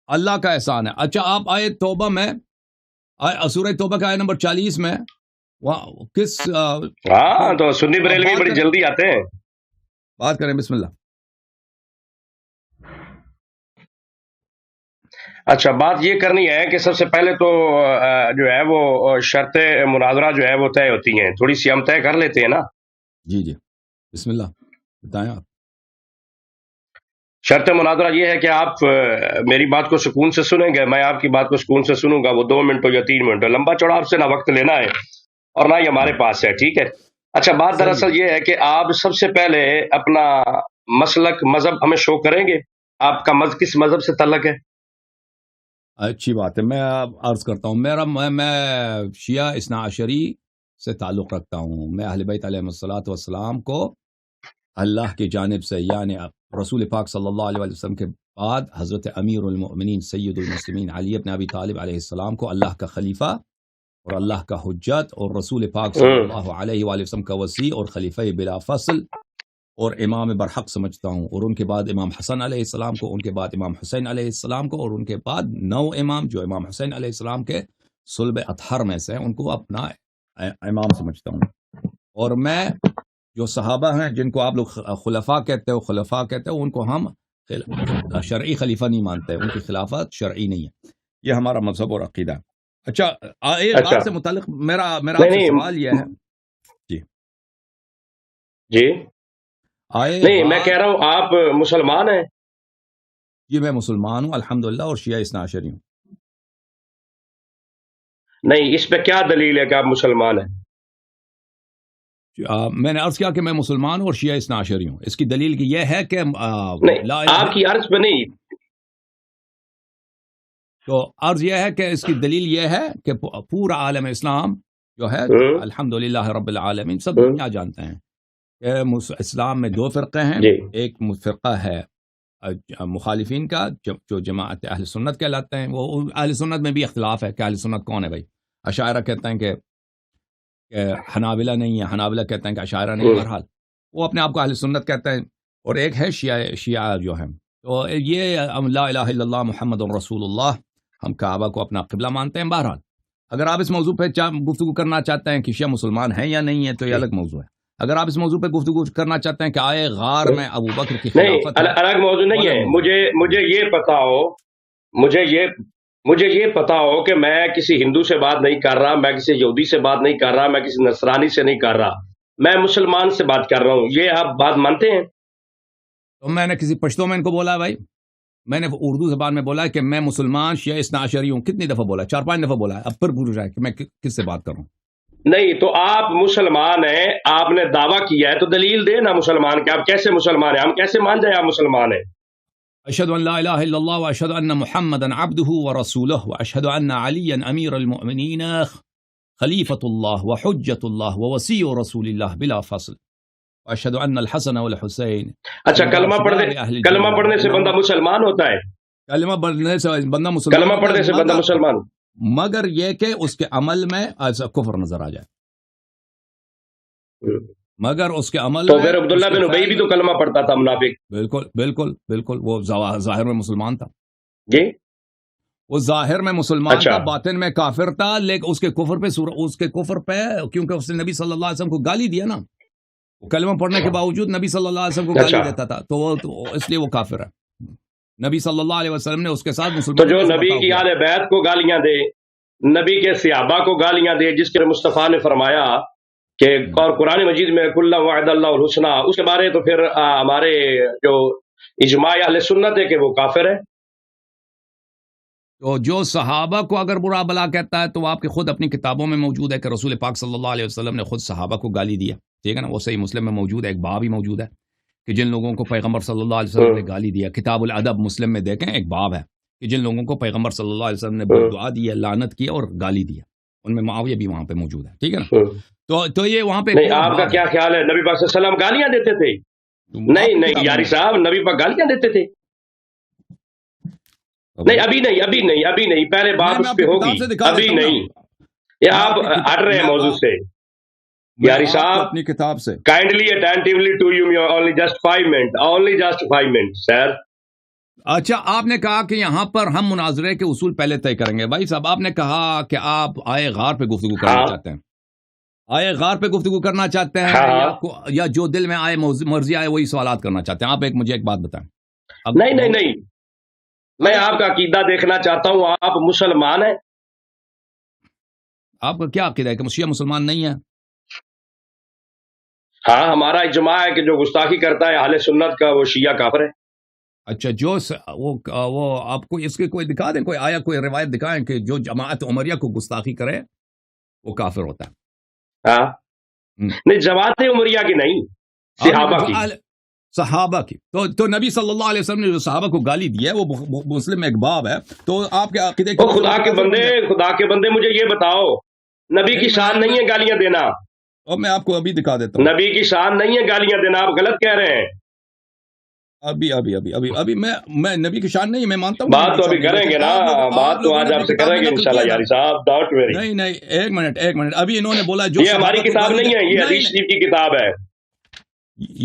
اللہ کا احسان ہے. اچھا آپ آئے توبہ میں سورہ توبہ کا آیت نمبر 40 میں کس ہاں تو سنی بریلوی بڑی جلدی آتے ہیں. بات کریں بسم اللہ. اچھا بات یہ کرنی ہے کہ سب سے پہلے تو جو ہے وہ شرط مناظرہ جو ہے وہ طے ہوتی ہیں، تھوڑی سی ہم طے کر لیتے ہیں نا. جی جی بسم اللہ بتائیں آپ. شرط مناظرہ یہ ہے کہ آپ میری بات کو سکون سے سنیں گے، میں آپ کی بات کو سکون سے سنوں گا. وہ 2 منٹ ہو یا 3 منٹ ہو، لمبا چوڑا آپ سے نہ وقت لینا ہے اور نہ ہی ہمارے پاس ہے. ٹھیک ہے. اچھا بات دراصل یہ ہے کہ آپ سب سے پہلے اپنا مسلک مذہب ہمیں شو کریں گے. آپ کا کس مذہب سے تعلق ہے؟ اچھی بات ہے. میں عرض کرتا ہوں میں شیعہ اثنا عشری سے تعلق رکھتا ہوں. میں اہل بیت علیہ الصلوۃ والسلام کو اللہ کی جانب سے یعنی رسول پاک صلی اللہ علیہ وسلم کے بعد حضرت امیر المؤمنین سید المسلمین علی ابن ابی طالب علیہ السلام کو اللہ کا خلیفہ اور اللہ کا حجت اور رسول پاک صلی اللہ علیہ وآلہ وسلم کا وصی اور خلیفہ بلا فصل اور امام برحق سمجھتا ہوں. اور ان کے بعد امام حسن علیہ السلام کو، ان کے بعد امام حسین علیہ السلام کو، اور ان کے بعد 9 امام جو امام حسین علیہ السلام کے صلب اطہر میں سے ان کو اپنا امام سمجھتا ہوں. اور میں جو صحابہ ہیں جن کو آپ لوگ خلفاء کہتے ہو ان کو ہم شرعی خلیفہ نہیں مانتے، ان کی خلافت شرعی نہیں ہے. یہ ہمارا مذہب اور عقیدہ ہے. اچھا ایک بات سے متعلق میرا آپ سے سوال یہ ہے. جی جی نہیں میں کہہ رہا ہوں آپ مسلمان ہیں؟ جی میں مسلمان ہوں الحمدللہ اور شیعہ اثنا عشری ہوں. نہیں اس پہ کیا دلیل ہے کہ آپ مسلمان ہیں؟ میں نے عرض کیا کہ میں مسلمان ہوں اور شیعہ اثنا عشری ہوں. اس کی دلیل کی یہ ہے کہ آپ کی عرض پہ نہیں تو عرض یہ ہے کہ اس کی دلیل یہ ہے کہ پورا عالم اسلام جو ہے الحمدللہ رب العالمین سب دنیا جانتے ہیں کہ اسلام میں 2 فرقے ہیں. ایک فرقہ ہے مخالفین کا جو جماعت اہل سنت کہلاتے ہیں. وہ اہل سنت میں بھی اختلاف ہے کہ اہل سنت کون ہے بھائی. اشاعرہ کہتے ہیں کہ حنابلہ نہیں ہے، حنابلہ کہتے ہیں کہ اشاعرہ نہیں. بہرحال وہ اپنے آپ کو اہل سنت کہتے ہیں. اور ایک ہے شیعہ جو ہیں. تو یہ لا الہ الا اللہ محمد رسول اللہ، ہم کعبہ کو اپنا قبلہ مانتے ہیں. بہرحال اگر آپ اس موضوع پہ گفتگو کرنا چاہتے ہیں کہ شیعہ مسلمان ہیں یا نہیں ہے تو یہ الگ موضوع ہے. اگر آپ اس موضوع پہ گفتگو کرنا چاہتے ہیں کہ آئے غار میں ابو بکر کی خلافت الگ موضوع نہیں ہے. مجھے یہ پتا ہو مجھے یہ پتا ہو کہ میں کسی ہندو سے بات نہیں کر رہا، میں کسی یہودی سے بات نہیں کر رہا، میں کسی نصرانی سے نہیں کر رہا، میں مسلمان سے بات کر رہا ہوں. یہ آپ بات مانتے ہیں؟ تو میں نے کسی پشتو میں ان کو بولا ہے بھائی، میں نے اردو زبان میں بولا ہے کہ میں مسلمان شیعہ اثنا عشری ہوں. کتنی دفعہ بولا ہے؟ 4-5 دفعہ بولا ہے. اب پھر پوچھ رہا ہے کہ میں کس سے بات کروں. نہیں تو آپ مسلمان ہیں، آپ نے دعویٰ کیا ہے تو دلیل دے نا مسلمان کہ آپ کیسے مسلمان ہیں. ہم کیسے مان جائیں آپ مسلمان ہیں؟ اشهد ان لا اله الا الله واشهد ان محمدا عبده ورسوله واشهد ان عليا امير المؤمنين خليفة الله وحجة الله ووصي رسول الله بلا فصل واشهد ان الحسن والحسين. اچھا کلمہ پڑھنے سے بندہ مسلمان ہوتا ہے؟ کلمہ پڑھنے سے بندہ مسلمان، کلمہ پڑھنے سے بندہ مسلمان، مگر یہ کہ اس کے عمل میں کفر نظر آ جائے. مگر اس کے عمل تو پھر عبداللہ بن ابی بھی تو کلمہ پڑھتا تھا منافق. بالکل وہ ظاہر میں مسلمان تھا. جی وہ ظاہر میں مسلمان تھا، باطن میں کافر تھا. لیکن اس کے کفر پہ کیونکہ اس نے نبی صلی اللہ علیہ وسلم کو گالی دیا نا، کلمہ پڑھنے کے باوجود نبی صلی اللہ علیہ وسلم کو گالی دیتا تھا، تو اس لیے وہ کافر ہے. نبی صلی اللہ علیہ وسلم نے اس کے ساتھ مسلمان، تو جو نبی کی اہل بیت کو گالیاں دے، نبی کے صحابہ کو گالیاں دے، جس کے مصطفیٰ نے فرمایا کہ اور قرآن مجید میں کل وعد اللہ الحسنہ، اس کے بارے تو پھر ہمارے جو اجماع اہل سنت ہے کہ وہ کافر ہے. تو جو صحابہ کو اگر برا بلا کہتا ہے تو آپ کے خود اپنی کتابوں میں موجود ہے کہ رسول پاک صلی اللہ علیہ وسلم نے خود صحابہ کو گالی دیا. ٹھیک ہے نا، وہ صحیح مسلم میں موجود ہے. ایک باب ہی موجود ہے کہ جن لوگوں کو پیغمبر صلی اللہ علیہ وسلم نے گالی دیا. کتاب الادب مسلم میں دیکھیں، ایک باب ہے کہ جن لوگوں کو پیغمبر صلی اللہ علیہ وسلم نے دعا دی، لعنت کیا اور گالی دیا. ان میں معاویہ بھی وہاں پہ موجود ہے. ٹھیک ہے نا. تو یہ وہاں پہ نہیں، آپ کا کیا خیال ہے؟ نبی پاک صلی اللہ علیہ وسلم گالیاں دیتے تھے؟ نہیں یاری صاحب، نبی پاک گالیاں دیتے تھے؟ نہیں ابھی نہیں پہلے بات اس پہ ہوگی، ابھی نہیں. یہ آپ ہٹ رہے ہیں موضوع سے. یاری صاحب اپنی کتاب سے kindly attentively to you only just 5 minutes sir. اچھا آپ نے کہا کہ یہاں پر ہم مناظرے کے اصول پہلے طے کریں گے. بھائی صاحب آپ نے کہا کہ آپ آئے غار پہ گفتگو کرنا ہاں چاہتے ہیں. آئے غار پہ گفتگو کرنا چاہتے ہاں ہیں ہاں یا جو دل میں آئے مرضی آئے وہی سوالات کرنا چاہتے ہیں. آپ مجھے ایک بات بتائیں. اب نہیں نہیں نہیں، میں ارے آپ کا عقیدہ دیکھنا چاہتا ہوں. آپ مسلمان ہیں؟ آپ کا کیا عقیدہ ہے کہ شیعہ مسلمان نہیں ہے؟ ہاں، ہمارا اجماع ہے کہ جو گستاخی کرتا ہے اہل سنت کا وہ شیعہ کافر ہے. اچھا وہ آپ کو اس کے کوئی دکھا دیں، کوئی آیا کوئی روایت دکھائیں کہ جو جماعت عمریہ کو گستاخی کرے وہ کافر ہوتا ہے. ہاں ہم. نہیں، جماعت عمریہ کی نہیں، آپ نے صحابہ جو کی. صحابہ کی تو نبی صلی اللہ علیہ وسلم نے جو صحابہ کو گالی دی ہے وہ مسلم میں ایک باب ہے. تو آپ کے عقیدے کے او روح سے خدا وہ تو کے کافر بن بندے، گئے. خدا کے بندے، مجھے یہ بتاؤ، نبی کی شان نہیں ہے گالیاں دینا. اور میں آپ کو ابھی دکھا دیتا ہوں. نبی کی شان نہیں ہے گالیاں دینا، آپ غلط کہہ رہے ہیں. ابھی میں نبی کی شان نہیں، میں مانتا ہوں کہ بات نبی تو کی شان ابھی نہیں، کریں لیکن گے نا، آپ بات تو لوگوں نے آج آپ اپنی سے کتاب کریں میں گے نقل انشاءاللہ کیا نا. یاری صاحب، ڈونٹ ویری. نہیں ایک منٹ ابھی انہوں نے بولا جو یہ ہماری صحابہ کو کتاب گالی نہیں دے. ہے، یہ نہیں حدیث شریف کی کتاب ہے.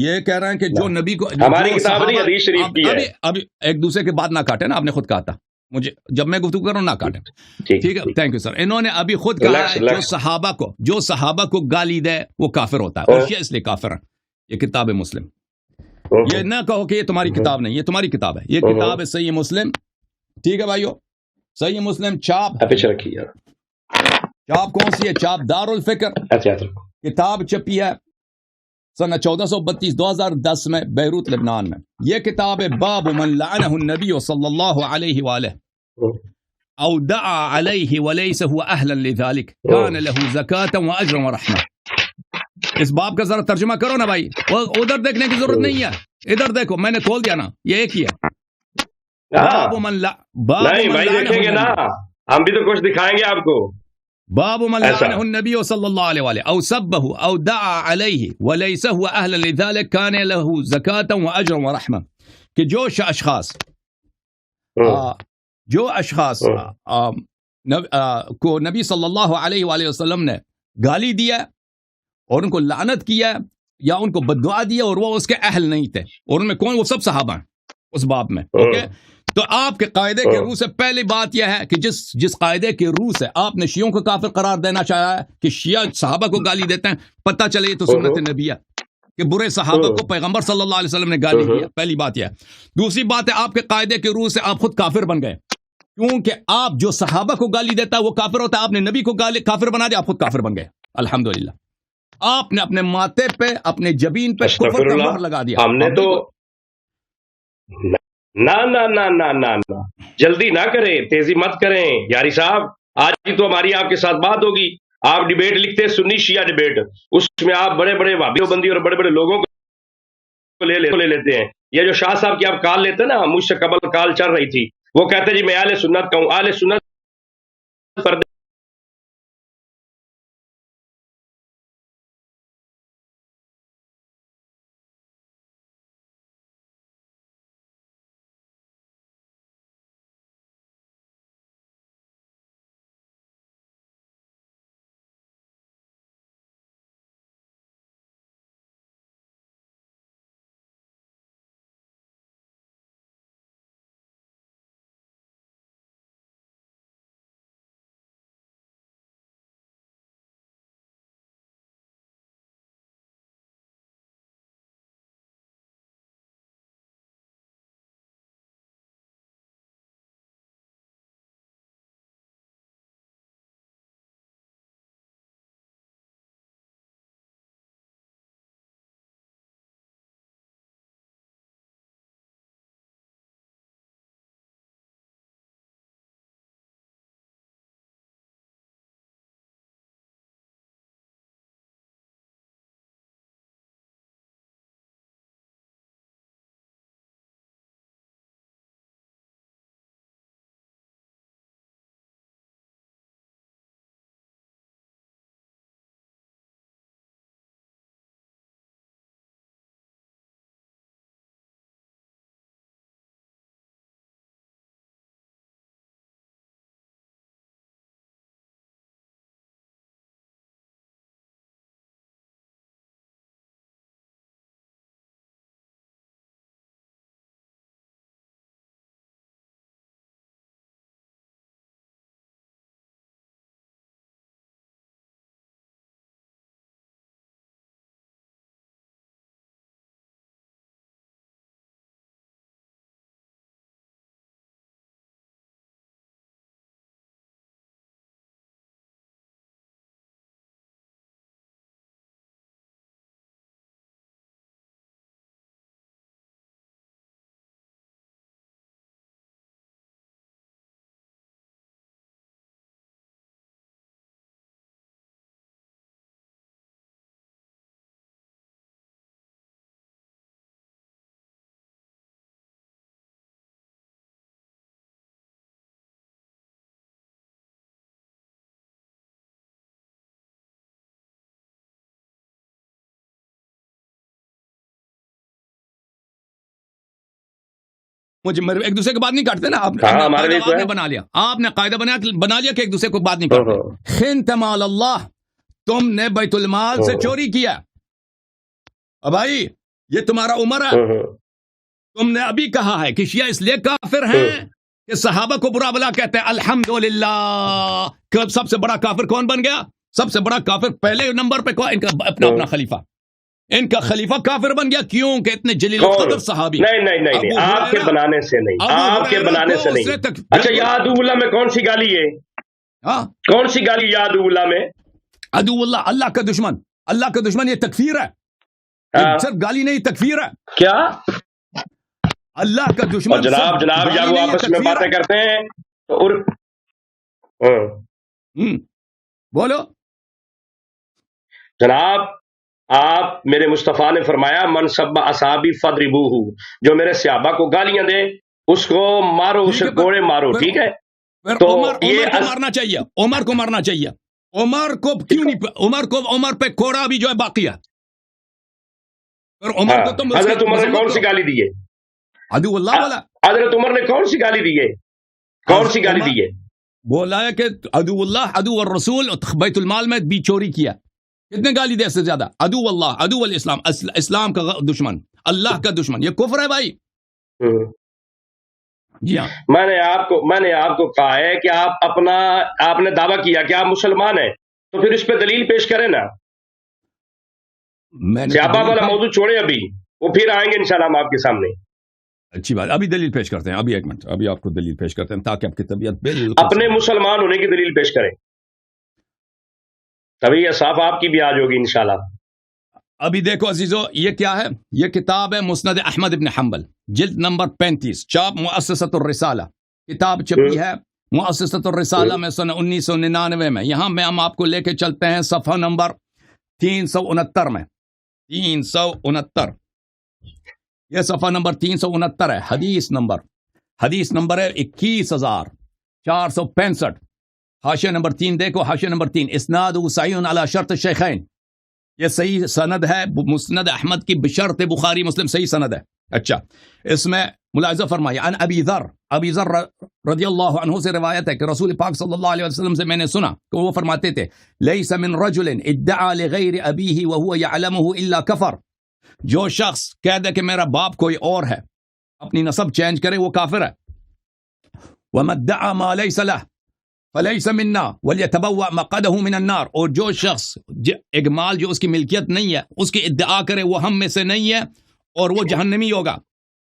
یہ کہہ رہے ہیں کہ جو نبی کو ہماری جو کتاب نہیں، صحابہ. حدیث شریف کی ہے. ابھی ایک دوسرے کے بات نہ کاٹے نا. آپ نے خود کہا تھا مجھے جب میں گفتگو کروں نہ کاٹیں. ٹھیک ٹھیک ہے، ٹھیک، تھینک یو سر. انہوں نے ابھی خود کہا ریلیکس ہے ریلیکس. جو صحابہ کو گالی دے وہ کافر ہوتا ہے. اور یہ اس لیے کافر ہے. یہ کتاب ہے مسلم. یہ نہ کہو کہ یہ تمہاری کتاب نہیں، یہ تمہاری کتاب ہے. یہ کتاب ہے صحیح مسلم. ٹھیک ہے بھائیو، صحیح مسلم چاپ پیچھے رکھیے یار. کون سی ہے؟ چاپ دار الفکر. ایسے ہاتھ رکھو. کتاب چھپی ہے سنہ 1432 2010 میں بیروت لبنان میں. یہ کتاب ہے باب من لعنہ النبی صلی اللہ علیہ وآلہ او دعا علیہ وليس هو اہلا لذلك كان له زکاة واجر ورحمہ. اس باب کا ذرا ترجمہ کرو نا بھائی. ادھر دیکھنے کی ضرورت نہیں ہے، ادھر دیکھو، میں نے کھول دیا نا، یہ ایک ہی ہے. باب من نہیں بھائی، لعنہ دیکھیں گے نا، النبی. ہم بھی تو کچھ دکھائیں گے آپ کو. باب من ایسا لعنه النبي صلى الله عليه وآله او سبه او دعا عليه وليس هو اهلا لذلك كان له زكاة واجر ورحمة. کہ جو اشخاص کو نبی صلی اللہ علیہ وآلہ وسلم نے گالی دیا اور ان کو لعنت کیا یا ان کو بددعا دیا اور وہ اس کے اہل نہیں تھے، اور ان میں کون؟ وہ سب صحابہ ہیں اس باب میں. اوکے، تو آپ کے قاعدے کے روح سے پہلی بات یہ ہے کہ جس قاعدے کے روح سے آپ نے شیعوں کو کافر قرار دینا چاہا ہے کہ شیعہ صحابہ کو گالی دیتے ہیں، پتہ چلے یہ تو سنت نبی ہے کہ برے صحابہ کو پیغمبر صلی اللہ علیہ وسلم نے گالی دیا. پہلی بات یہ ہے. دوسری بات ہے آپ کے قاعدے کے روح سے آپ خود کافر بن گئے، کیونکہ آپ جو صحابہ کو گالی دیتا ہے وہ کافر ہوتا ہے. آپ نے نبی کو کافر بنا دیا، آپ خود کافر بن گئے. الحمدللہ آپ نے اپنے ماتھے پہ، اپنے جبین پہ کفر استغفر کا اللہ. مہر لگا دیا. ہم نے تو نہ جلدی نہ کریں، تیزی مت کریں یاری صاحب. آج ہی تو ہماری آپ کے ساتھ بات ہوگی. آپ ڈیبیٹ لکھتے ہیں، سنی شیعہ ڈیبیٹ، اس میں آپ بڑے بڑے وہابی بندی اور بڑے بڑے لوگوں کو لے لیتے ہیں. یہ جو شاہ صاحب کی آپ کال لیتے ہیں نا، مجھ سے قبل کال چل رہی تھی، وہ کہتے ہیں جی میں اہل سنت کا ہوں. اہل سنت پر مجھے ایک دوسرے کی بات نہیں کاٹتے نا. ہاں ہمارے لیے آپ نے بنا لیا, آپ نے قاعدہ بنا لیا کہ ایک دوسرے کو بات نہیں کاٹتے. خنت مال اللہ, تم نے بیت المال سے چوری کیا. اب بھائی یہ تمہارا عمر ہے, تم نے ابھی کہا ہے کہ شیعہ اس لیے کافر ہیں کہ صحابہ کو برا بلا کہتے ہیں. الحمدللہ. سب سے بڑا کافر کون بن گیا؟ سب سے بڑا کافر پہلے نمبر پہ ان کا اپنا خلیفہ, ان کا خلیفہ کافر بن گیا. کیوں کہ اتنے جلیل القدر صحابی. نہیں آپ کے بنانے سے نہیں, آپ کے بنانے سے نہیں. اچھا یا عدو اللہ میں کون سی گالی ہے؟ کون سی گالی یا عدو اللہ میں؟ عدو اللہ اللہ کا دشمن, اللہ کا دشمن, یہ تکفیر ہے. صرف گالی نہیں, تکفیر ہے. کیا اللہ کا دشمن؟ جناب یا وہ آپس میں باتیں کرتے ہیں تو بولو جناب. آپ میرے مصطفیٰ نے فرمایا من سب اصحابی فضربوہ, جو میرے صحابہ کو گالیاں دے اس کو مارو, اسے کوڑے مارو. ٹھیک ہے, تو عمر کو مارنا چاہیے, عمر کو مارنا چاہیے. عمر کو کیوں نہیں؟ عمر پہ کوڑا بھی جو ہے باقی ہے. عمر کو تم حضرت عمر نے کون سی گالی دی ہے؟ عدو اللہ والا. حضرت عمر نے کون سی گالی دی ہے؟ کون سی گالی دی ہے؟ بولا ہے کہ عدو اللہ, عدو الرسول, بیت المال میں بھی چوری کیا. کتنے گالی دے سے زیادہ؟ عدو اللہ, عدو الاسلام, اسلام کا دشمن, اللہ کا دشمن. یہ کفر ہے بھائی. جی ہاں, میں نے آپ کو کہا ہے کہ آپ نے دعویٰ کیا کہ آپ مسلمان ہیں, تو پھر اس پہ دلیل پیش کریں نا. صحابہ والا موضوع چھوڑے, ابھی وہ پھر آئیں گے انشاءاللہ ہم آپ کے سامنے. اچھی بات, ابھی دلیل پیش کرتے ہیں. ابھی ایک منٹ, ابھی آپ کو دلیل پیش کرتے ہیں تاکہ آپ کی طبیعت بالکل اپنے مسلمان ہونے کی دلیل پیش کریں, تبھی یہ صاف آپ کی بھی آج ہوگی انشاءاللہ. ابھی دیکھو عزیزو, یہ کیا ہے؟ یہ کتاب ہے مسند احمد ابن حنبل, جلد نمبر 35, چاپ مؤسسۃ الرسالہ. کتاب چھپی ہے مؤسسۃ الرسالہ میں سن 1999 میں. یہاں میں ہم آپ کو لے کے چلتے ہیں صفحہ نمبر 369 میں. 369, یہ صفحہ نمبر 369 ہے. حدیث نمبر ہے 21,465. حاشیہ نمبر 3 دیکھو, حاشیہ نمبر 3, اسناد صحیح علی شرط الشیخین. یہ صحیح سند ہے مسند احمد کی بشرط بخاری مسلم, صحیح سند ہے. اچھا, اس میں ملاحظہ فرمائیے, عن ابی ذر رضی اللہ عنہ سے روایت ہے کہ رسول پاک صلی اللہ علیہ وسلم سے میں نے سنا کہ وہ فرماتے تھے, لیس من رجل ادعا لغیر ابیہ وهو يعلمه الا کفر. جو شخص کہہ دے کہ میرا باپ کوئی اور ہے, اپنی نسب چینج کرے, وہ کافر ہے. ومن ادعا ما ليس له فلیس منا ولیتبوأ مقعده من النار. اور جو شخص ایک مال جو اس کی ملکیت نہیں ہے اس کی ادعا کرے, وہ ہم میں سے نہیں ہے اور وہ جہنمی ہوگا.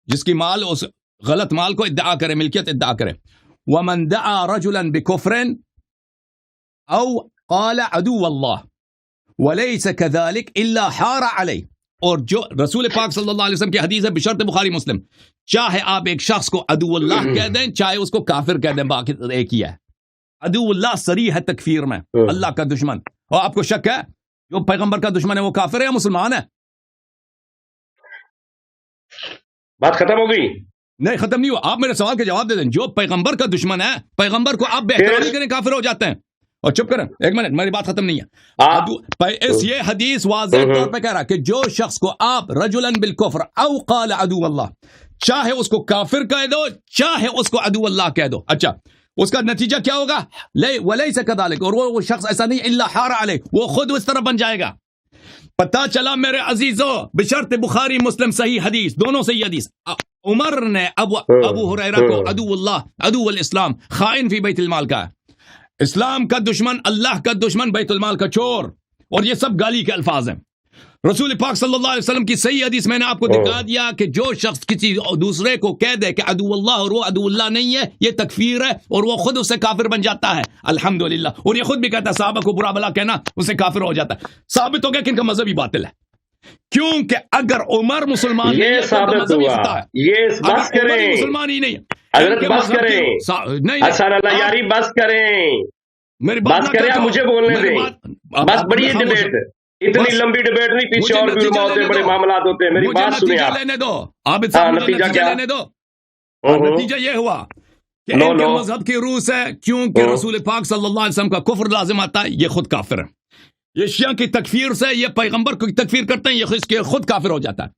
جس کی مال, اس غلط مال کو ادعا کرے, ملکیت ادعا کرے. ومن دعا رجلا بکفر او قال عدو اللہ ولیس كذلك الا حار علیہ. اور جو رسول پاک صلی اللہ علیہ وسلم کی حدیث ہے بشرط بخاری مسلم, چاہے آپ ایک شخص کو عدو اللہ کہہ دیں, چاہے اس کو کافر کہہ دیں, باقی ایک ہی ہے. عدو اللہ صریح ہے تکفیر میں, اللہ کا دشمن. اور آپ کو شک ہے جو پیغمبر کا دشمن ہے وہ کافر ہے یا مسلمان ہے؟ بات ختم ہو گئی؟ نہیں, ختم نہیں ہوا. آپ میرے سوال کے جواب دے دیں. جو پیغمبر کا دشمن ہے, پیغمبر کو آپ بہتری کریں, کافر ہو جاتے ہیں. اور چپ کریں, ایک منٹ, میری بات ختم نہیں ہے. یہ حدیث واضح طور پہ کہہ رہا کہ جو شخص کو آپ رجلن بالکفر او قال عدو اللہ, چاہے اس کو کافر کہہ دو, چاہے اس کو عدو اللہ کہہ دو. اچھا, اس کا نتیجہ کیا ہوگا؟ ولیس کذالک, اور وہ شخص ایسا نہیں الا حار علیہ, وہ خود اس طرح بن جائے گا. پتہ چلا میرے عزیزو, بشرط بخاری مسلم صحیح حدیث, دونوں صحیح حدیث. عمر نے ابو ہریرہ کو عدو اللہ, عدو الاسلام, خائن فی بیت المال کا, اسلام کا دشمن, اللہ کا دشمن, بیت المال کا چور, اور یہ سب گالی کے الفاظ ہیں. رسول پاک صلی اللہ علیہ وسلم کی صحیح حدیث میں نے آپ کو دکھا دیا کہ جو شخص کسی دوسرے کو کہہ دے کہ عدو اللہ اور وہ عدو اللہ نہیں ہے, یہ تکفیر ہے, اور وہ خود اس سے کافر بن جاتا ہے. الحمدللہ. اور یہ خود بھی کہتا ہے صحابہ کو برا بلا کہنا اس سے کافر ہو جاتا ہے. ثابت ہو گیا کہ ان کا مذہب ہی باطل ہے, کیونکہ اگر عمر مسلمان یہ ثابت ہوا, یہ بس کریں, مسلمان ہی نہیں حضرت بس کریں, احسان اللہ یاری بس کریں, میری بات کریں, مجھے بولنے دیں. بس بڑی ڈیبیٹ, اتنی لمبی ڈیبیٹ نہیں, پیچھے اور بھی ہوتے بڑے معاملات ہوتے ہیں. میری بات سنیں آپ. لینے دو, آپ نتیجہ کیا لینے دو. نتیجہ یہ ہوا کہ ان کے مذہب کی روح سے, کیونکہ رسول پاک صلی اللہ علیہ وسلم کا کفر لازم آتا ہے, یہ خود کافر ہے. یہ شیعہ کی تکفیر سے یہ پیغمبر کو تکفیر کرتے ہیں، یہ خود کافر ہو جاتا ہے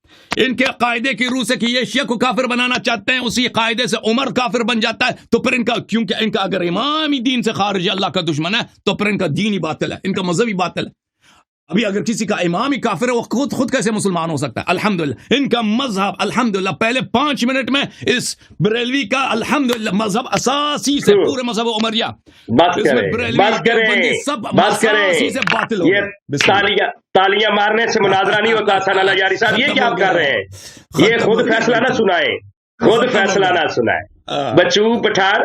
ان کے قاعدے کی روح سے کہ یہ شیعہ کو کافر بنانا چاہتے ہیں، اسی قاعدے سے عمر کافر بن جاتا ہے، تو پھر ان کا کیونکہ ان کا اگر امام ہی دین سے خارج ہے، اللہ کا دشمن ہے، تو پھر ان کا دین ہی باطل ہے، ان کا مذہب ہی باطل ہے۔ ابھی اگر کسی کا امام ہی کافر ہے، وہ خود کیسے مسلمان ہو سکتا ہے؟ الحمدللہ ان کا مذہب الحمدللہ پہلے 5 منٹ میں اس بریلوی کا الحمدللہ مذہب اساسی سے پورے مذہب عمریہ بس کریں سب بس اساسی سے باطل ہو یہ تالیاں مارنے سے مناظرہ نہیں ہوتا حسن اللہ یاری صاحب، یہ کیا آپ کر رہے ہیں؟ یہ خود فیصلہ نہ سنائیں، خود فیصلہ نہ سنائیں، بچو پٹھار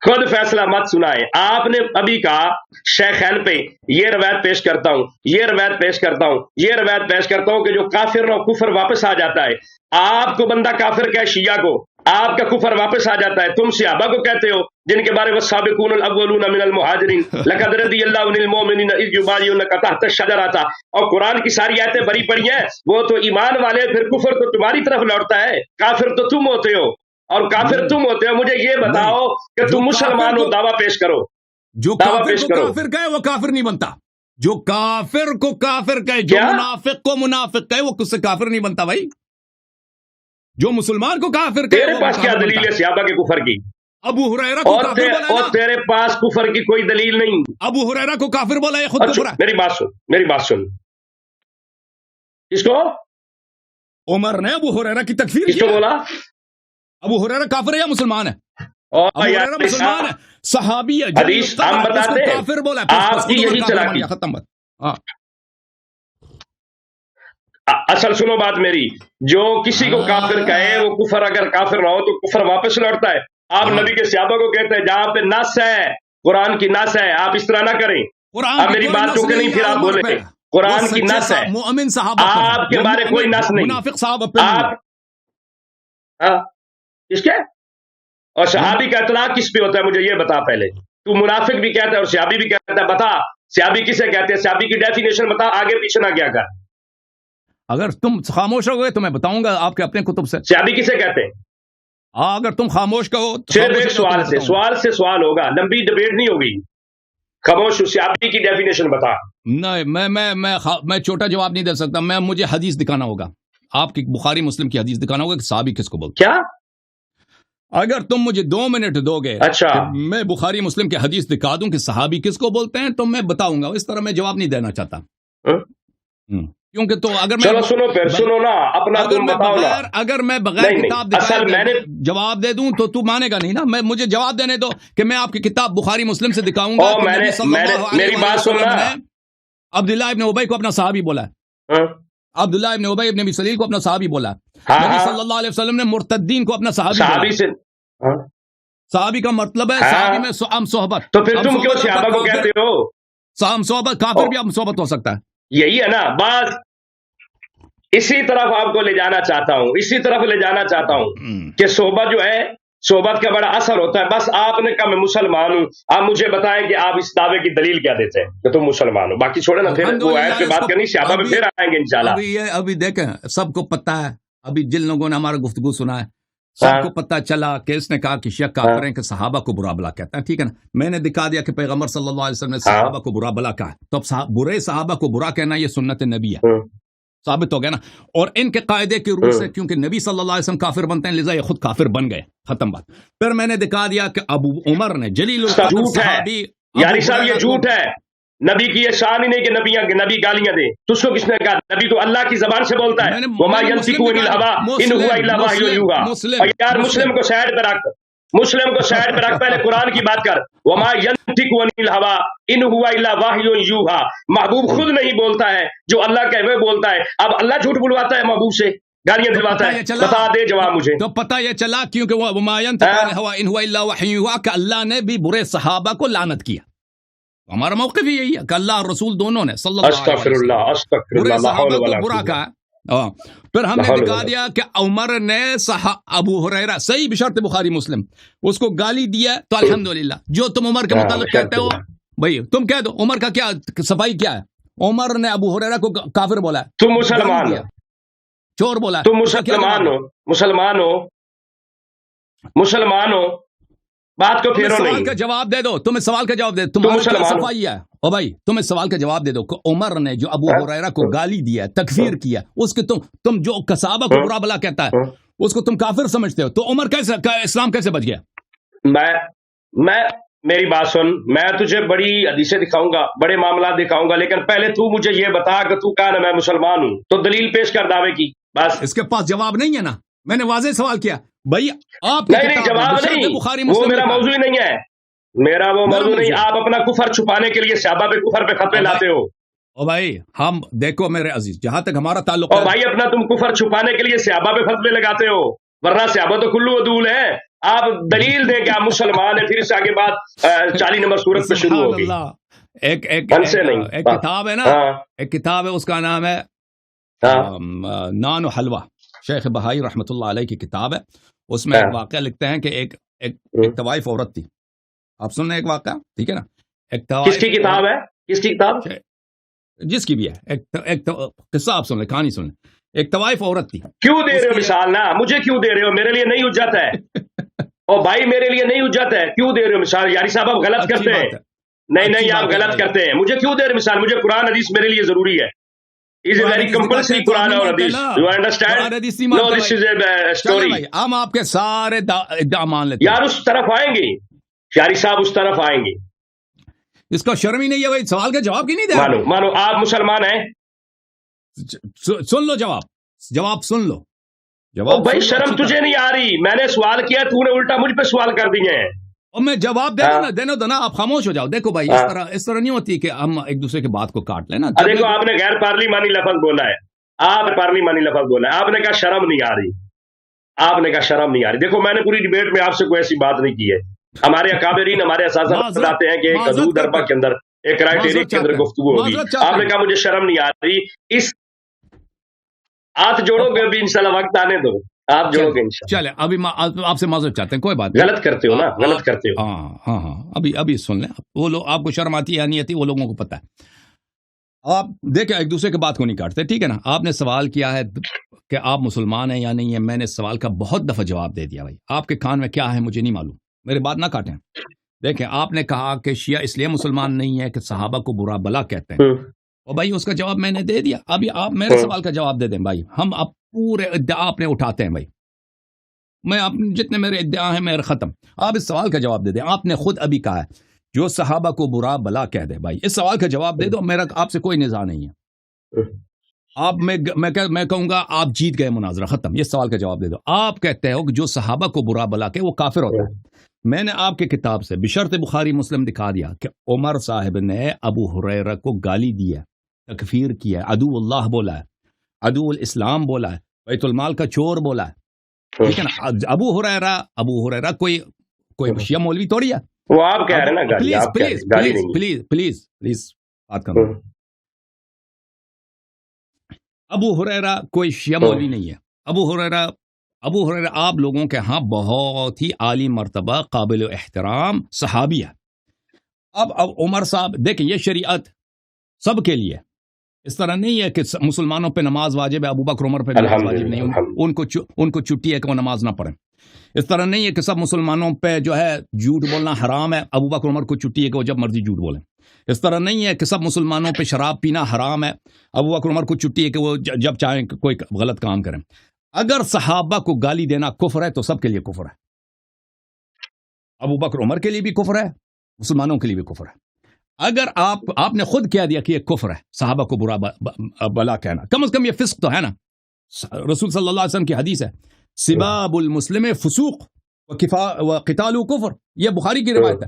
خود فیصلہ مت سنائے۔ آپ نے ابھی کہا شیخین پہ یہ روایت پیش کرتا ہوں، یہ روایت پیش کرتا ہوں، یہ روایت پیش کرتا ہوں کہ جو کافر نہ کفر واپس آ جاتا ہے۔ آپ کو بندہ کافر کہے شیعہ کو، آپ کا کفر واپس آ جاتا ہے۔ تم صحابہ کو کہتے ہو جن کے بارے میں سابقون الاولون من المہاجرین لقد رضی اللہ عن المؤمنین اذ یبایعونک تحت الشجرہ تھا، اور قرآن کی ساری آیتیں بری پڑی ہیں، وہ تو ایمان والے، پھر کفر تو تمہاری طرف لوٹتا ہے، کافر تو تم ہوتے ہو، اور کافر تم ہوتے ہو۔ مجھے یہ بتاؤ کہ تم مسلمان ہو، دعویٰ پیش کرو، جو دعویٰ پیش کرو۔ کافر کہے وہ کافر نہیں بنتا، جو کافر کو کافر کہے، جو منافق کو منافق کہے، وہ کس سے کافر نہیں بنتا بھائی۔ جو مسلمان کو کافر کہے، تیرے پاس کیا دلیل ہے صحابہ کے کفر کی؟ ابو ہریرہ کو کافر بولا اور تیرے پاس کفر کی کوئی دلیل نہیں۔ ابو ہریرہ کو کافر بولا، یہ خود کفر ہے۔ میری بات سن، کس کو؟ عمر نے ابو ہریرہ کی تکفیر کس کو بولا؟ ابو ہریرہ کافر ہے یا مسلمان ہے؟ ابو اور ہریرہ مسلمان ہے، صحابی ہے، حدیث ہم بتاتے ہیں، کافر بولا، آپ کی یہی چلاکی۔ ختم بات۔ اصل سنو بات میری، جو کسی کو کافر کہے وہ کفر، اگر کافر نہ ہو تو کفر واپس لوٹتا ہے۔ آپ نبی کے صحابہ کو کہتے ہیں جہاں پہ نص ہے، قرآن کی نص ہے، آپ اس طرح نہ کریں۔ اب میری بات چونکہ نہیں، پھر آپ بولیں قرآن کی نص ہے، مومن صحابہ، آپ کے بارے کوئی نص نہیں، منافق صحابہ پہ آپ کس کے؟ اور صحابی کا اطلاق کس پہ ہوتا ہے؟ مجھے یہ بتا پہلے، تو منافق بھی کہتا ہے اور صحابی بھی کہتا ہے، بتا صحابی کسے کہتے ہیں؟ صحابی کی ڈیفینیشن بتا، آگے پیچھے نہ کیا کر۔ اگر تم خاموش ہو گئے تو میں بتاؤں گا آپ کے اپنے کتب سے۔ صحابی کسے کہتے ہیں؟ اگر تم خاموش کہو صرف ایک سوال سے سوال ہوگا، لمبی ڈبیٹ نہیں ہوگی۔ خاموش صحابی کی ڈیفینیشن بتا۔ نہیں، میں چھوٹا جواب نہیں دے سکتا، مجھے حدیث دکھانا ہوگا، آپ کی بخاری مسلم کی حدیث دکھانا ہوگا کہ صحابی کس کو بولتے۔ کیا؟ اگر تم مجھے 2 منٹ دو گے، اچھا، میں بخاری مسلم کی حدیث دکھا دوں کہ صحابی کس کو بولتے ہیں، تو میں بتاؤں گا۔ اس طرح میں جواب نہیں دینا چاہتا، کیونکہ تو اگر چلو سنو، پھر سنو نا، اپنا تم بتاؤ نا۔ اگر میں بغیر کتاب دکھائے جواب دے دوں تو مانے گا نہیں نا۔ مجھے جواب دینے دو کہ میں آپ کی کتاب بخاری مسلم سے دکھاؤں گا۔ میری بات سننا، عبداللہ ابن ابی کو اپنا صحابی بولا ہے، عبداللہ ابن ابی ابن ابی سلیل کو اپنا صحابی بولا ہے، نبی صلی اللہ علیہ وسلم نے مرتدین کو اپنا صحابی سے، صحابی کا مطلب ہے صحابی میں ہم صحبت۔ تو پھر تم کیوں صحابہ کو کہتے ہو؟ ہم صحبت، کافر بھی ہم صحبت ہو سکتا ہے۔ یہی ہے نا بات، اسی طرف آپ کو لے جانا چاہتا ہوں، اسی طرف لے جانا چاہتا ہوں کہ صحبت جو ہے، صحبت کا بڑا اثر ہوتا ہے۔ بس آپ نے کہا میں مسلمان ہوں، آپ مجھے بتائیں کہ آپ اس دعوے کی دلیل کیا دیتے ہیں کہ تم مسلمان ہو۔ باقی چھوڑے نا، پھر وہ آیت پہ بات کرنی، صحابہ پہ پھر آئیں گے انشاءاللہ۔ ابھی دیکھیں، سب کو پتہ ہے، ابھی جن لوگوں نے ہمارا گفتگو سنا ہے سب کو پتہ چلا کہ اس نے کہا کہ شیعہ کافر ہیں، کہ صحابہ کو برا بلا کہتا ہے، ٹھیک ہے نا۔ میں نے دکھا دیا کہ پیغمبر صلی اللہ علیہ وسلم نے صحابہ کو برا بلا کہا، تو اب برے صحابہ کو برا کہنا یہ سنت نبی ہے، ثابت ہو گیا نا۔ اور ان کے قاعدے کی روح سے کیونکہ نبی صلی اللہ علیہ وسلم کافر بنتے ہیں، لذا یہ خود کافر بن گئے، ختم بات۔ پھر میں نے دکھا دیا کہ ابو عمر نے جلیل القدر صحابی، یاری صاحب یہ جھوٹ ہے، نبی کی یہ شان ہی نہیں کہ نبی گالیاں دے۔ تو اس کو کس نے کہا؟ نبی تو اللہ کی زبان سے بولتا ہے، وما ينطق عن الهوى ان هو الا وحی یوحى۔ یار مسلم کو سائڈ پہ رکھ، مسلم کو سائڈ پہ رکھ، پہلے قرآن کی بات کر۔ وما ينطق عن الهوى ان هو الا وحی یوحى، محبوب خود نہیں بولتا ہے، جو اللہ کہے وہ بولتا ہے۔ اب اللہ جھوٹ بلواتا ہے محبوب سے، گالیاں دلواتا ہے؟ بتا دے جواب مجھے۔ تو پتہ یہ چلا کیونکہ وما ينطق عن الهوى ان هو الا وحی یوحى کہ اللہ نے بھی برے صحابہ کو لعنت کیا۔ ہمارا موقف ہی یہی ہے کہ اللہ اور رسول دونوں نے صلی اللہ علیہ وسلم استغفر اللہ، استغفر اللہ، لا حول ولا برا قوت۔ کہا۔ پھر ہم نے دکھا دیا کہ عمر نے ابو ہریرہ، صحیح بشرط بخاری مسلم، اس کو گالی دیا، تو الحمدللہ جو تم عمر کے متعلق کہتے ہو بھائی تم کہہ دو، عمر کا کیا صفائی کیا ہے؟ عمر نے ابو ہریرہ کو کافر بولا ہے، تم مسلمان ہو، چور بولا ہے، تم مسلمان ہو، مسلمان ہو، مسلمان ہو، بات کو پھیرو سوال نہیں. کا جواب دے دو, تمہیں سوال کا جواب دے, تم تمہارا مسلمان ہو. صفائی ہے او بھائی, تمہیں سوال کا جواب دے دو کہ عمر نے جو ابو ہریرہ کو گالی دیا, تکفیر کیا, اس کے تم جو صحابہ کو برا بلا کہتا ہے اس کو تم کافر سمجھتے ہو, تو عمر کیسے اسلام کیسے بچ گیا؟ میں میری بات سن, میں تجھے بڑی حدیثیں دکھاؤں گا, بڑے معاملات دکھاؤں گا, لیکن پہلے تو مجھے یہ بتا کہ تو کہا نا میں مسلمان ہوں, تو دلیل پیش کر دعوے کی. بس اس کے پاس جواب نہیں ہے نا, میں نے واضح سوال کیا بھائی. آپ نہیں جواب نہیں, وہ میرا موضوع ہی نہیں ہے, میرا وہ موضوع نہیں. آپ اپنا کفر چھپانے کے لیے صحابہ پہ کفر پہ فتوے لاتے ہو. او بھائی ہم دیکھو میرے عزیز, جہاں تک ہمارا تعلق اور بھائی اپنا تم کفر چھپانے کے لیے صحابہ پہ فتوے لگاتے ہو, ورنہ صحابہ تو کلو عدول ہے. آپ دلیل دیں کہ آپ مسلمان ہیں, پھر اس آگے بات 40 نمبر سورت پہ شروع ہوگی. ایک کتاب ہے نا, ایک کتاب ہے, اس کا نام ہے نان و حلوہ, شیخ بہائی رحمۃ اللہ علیہ کی کتاب ہے. اس میں ایک واقعہ لکھتے ہیں کہ ایک طوائف عورت تھی. آپ سن رہے ہیں ایک واقعہ, ٹھیک ہے نا؟ کس کی کتاب ہے, کس کی کتاب؟ جس کی بھی ہے, ایک قصہ آپ سن لیں, کہانی سن لیں. ایک طوائف عورت تھی. کیوں دے رہے ہو مثال نا, مجھے کیوں دے رہے ہو؟ میرے لیے نہیں حجت ہے. اور بھائی میرے لیے نہیں حجت ہے, کیوں دے رہے ہو مثال؟ یاری صاحب آپ غلط کرتے ہیں. نہیں آپ غلط کرتے ہیں, مجھے کیوں دے رہے مثال؟ مجھے قرآن حدیث میرے لیے ضروری ہے. Is it very compulsory قرآن اور حدیث? You understand? No, this is a story. ہم آپ کے سارے ادعا مان لیتے ہیں. یار اس طرف آئیں گے, یاری صاحب اس طرف آئیں گے. اس کا شرم ہی نہیں ہے بھائی, سوال کا جواب کی نہیں دے. مانو آپ مسلمان ہیں, سن لو جواب سن لو. بھائی شرم تجھے نہیں آ رہی, میں نے سوال کیا, تو نے الٹا مجھ پہ سوال کر دیے ہیں. اور میں جواب دینا دو نا, آپ خاموش ہو جاؤ. دیکھو بھائی اس طرح نہیں ہوتی کہ ہم ایک دوسرے کی بات کو کاٹ لیں نا. دیکھو آپ نے غیر پارلیمانی لفظ بولا ہے, آپ پارلیمانی لفظ بولا ہے, آپ نے کہا شرم نہیں آ رہی, آپ نے کہا شرم نہیں آ رہی. دیکھو میں نے پوری ڈیبیٹ میں آپ سے کوئی ایسی بات نہیں کی ہے. ہمارے اکابرین ہمارے اساتذہ بتاتے ہیں کہ ایک حدود اربع کے اندر, ایک کرائٹیریا کے اندر گفتگو ہوگی. آپ نے کہا مجھے شرم نہیں آ رہی. اس ہاتھ جوڑو گے ابھی انشاءاللہ, وقت آنے دو, آپ جوڑو گے انشاءاللہ. چلے ابھی آپ سے معذرت چاہتے ہیں, کوئی بات غلط کرتے ہو نا, غلط کرتے ہو. ہاں ابھی سن لیں. وہ لوگ آپ کو شرم آتی ہے یا نہیں آتی, وہ لوگوں کو پتہ ہے. آپ دیکھیں ایک دوسرے کی بات کو نہیں کاٹتے, ٹھیک ہے نا؟ آپ نے سوال کیا ہے کہ آپ مسلمان ہیں یا نہیں ہے, میں نے سوال کا بہت دفعہ جواب دے دیا. بھائی آپ کے کان میں کیا ہے مجھے نہیں معلوم, میری بات نہ کاٹیں. دیکھیں آپ نے کہا کہ شیعہ اس لیے مسلمان نہیں ہے کہ صحابہ کو برا بلا کہتے ہیں, اور بھائی اس کا جواب میں نے دے دیا. ابھی آپ میرے سوال کا جواب دے دیں بھائی. ہم اب پورے ادعا اپنے اٹھاتے ہیں بھائی, میں جتنے میرے ادعا ہیں میرے ختم. آپ اس سوال کا جواب دے دیں. آپ نے خود ابھی کہا ہے جو صحابہ کو برا بلا کہہ دے. بھائی اس سوال کا جواب دے دو, میرا آپ سے کوئی نزاع نہیں ہے. آپ میں کہوں گا آپ جیت گئے مناظرہ, ختم. یہ سوال کا جواب دے دو. آپ کہتے ہو کہ جو صحابہ کو برا بلا کہ وہ کافر ہوتا ہے. میں نے آپ کی کتاب سے بشرط بخاری مسلم دکھا دیا کہ عمر صاحب نے ابو ہریرہ کو گالی دی ہے, تکفیر کیا ہے, عدو اللہ بولا ہے, عدو الاسلام بولا ہے, بیت المال کا چور بولا ہے, ٹھیک ہے نا؟ ابو ہریرہ کوئی شیعہ مولوی توڑی ہے. وہ آپ کہہ رہے ہیں نا, پلیز بات کرو. ابو ہریرہ کوئی شیعہ مولوی نہیں ہے. ابو ہریرہ آپ لوگوں کے ہاں بہت ہی عالی مرتبہ قابل احترام صحابی ہے. اب عمر صاحب دیکھیں, یہ شریعت سب کے لیے, اس طرح نہیں ہے کہ مسلمانوں پہ نماز واجب ہے, ابو بکر عمر پہ نماز واجب نہیں, ان کو چھٹی ہے کہ وہ نماز نہ پڑھیں. اس طرح نہیں ہے کہ سب مسلمانوں پہ جو ہے جھوٹ بولنا حرام ہے, ابو بکر عمر کو چھٹی ہے کہ وہ جب مرضی جھوٹ بولیں. اس طرح نہیں ہے کہ سب مسلمانوں پہ شراب پینا حرام ہے, ابو بکر عمر کو چھٹی ہے کہ وہ جب چاہیں کوئی غلط کام کریں. اگر صحابہ کو گالی دینا کفر ہے تو سب کے لیے کفر ہے. ابو بکر عمر کے لیے بھی کفر ہے, مسلمانوں کے لیے بھی کفر ہے. اگر آپ نے خود کہہ دیا کہ یہ کفر ہے صحابہ کو برا بلا کہنا, کم از کم یہ فسق تو ہے نا. رسول صلی اللہ علیہ وسلم کی حدیث ہے, سباب المسلم فسوق وقتال کفر, یہ بخاری کی روایت ہے.